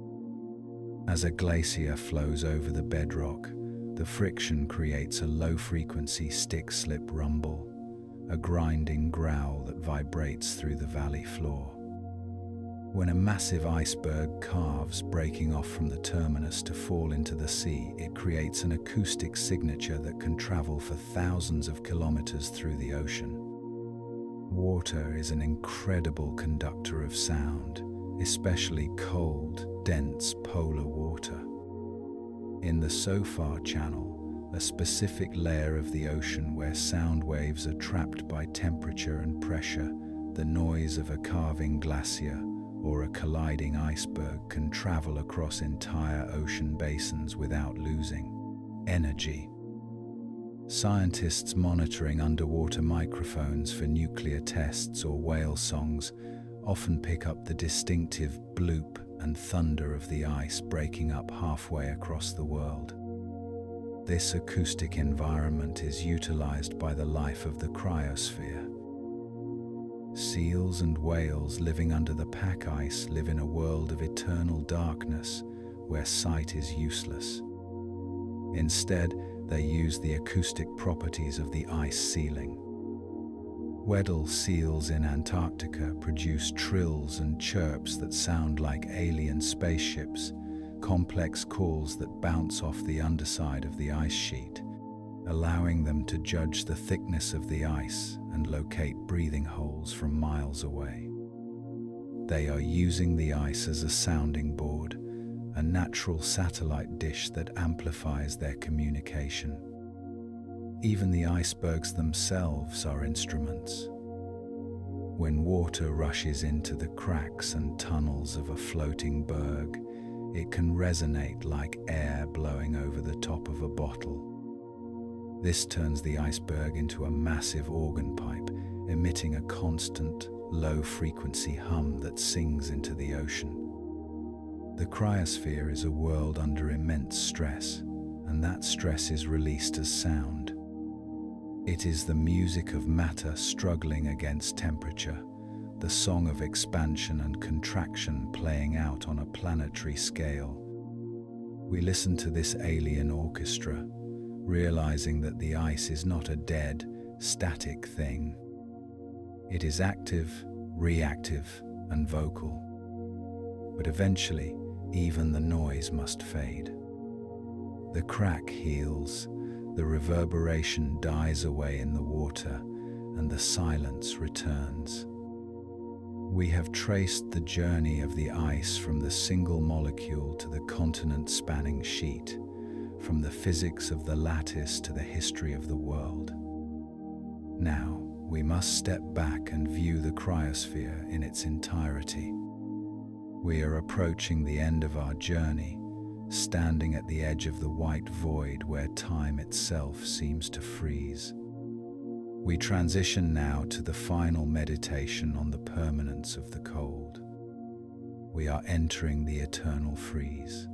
As a glacier flows over the bedrock, the friction creates a low-frequency stick-slip rumble, a grinding growl that vibrates through the valley floor. When a massive iceberg calves, breaking off from the terminus to fall into the sea, it creates an acoustic signature that can travel for thousands of kilometers through the ocean. Water is an incredible conductor of sound, especially cold, dense polar water. In the Sofar Channel, a specific layer of the ocean where sound waves are trapped by temperature and pressure, the noise of a calving glacier, or a colliding iceberg can travel across entire ocean basins without losing energy. Scientists monitoring underwater microphones for nuclear tests or whale songs often pick up the distinctive bloop and thunder of the ice breaking up halfway across the world. This acoustic environment is utilized by the life of the cryosphere. Seals and whales living under the pack ice live in a world of eternal darkness where sight is useless. Instead, they use the acoustic properties of the ice sealing. Weddell seals in Antarctica produce trills and chirps that sound like alien spaceships, complex calls that bounce off the underside of the ice sheet, allowing them to judge the thickness of the ice and locate breathing holes from miles away. They are using the ice as a sounding board, a natural satellite dish that amplifies their communication. Even the icebergs themselves are instruments. When water rushes into the cracks and tunnels of a floating berg, it can resonate like air blowing over the top of a bottle. This turns the iceberg into a massive organ pipe, emitting a constant, low-frequency hum that sings into the ocean. The cryosphere is a world under immense stress, and that stress is released as sound. It is the music of matter struggling against temperature, the song of expansion and contraction playing out on a planetary scale. We listen to this alien orchestra, realizing that the ice is not a dead, static thing. It is active, reactive, and vocal. But eventually, even the noise must fade. The crack heals, the reverberation dies away in the water, and the silence returns. We have traced the journey of the ice from the single molecule to the continent-spanning sheet, from the physics of the lattice to the history of the world. Now, we must step back and view the cryosphere in its entirety. We are approaching the end of our journey, standing at the edge of the white void where time itself seems to freeze. We transition now to the final meditation on the permanence of the cold. We are entering the eternal freeze.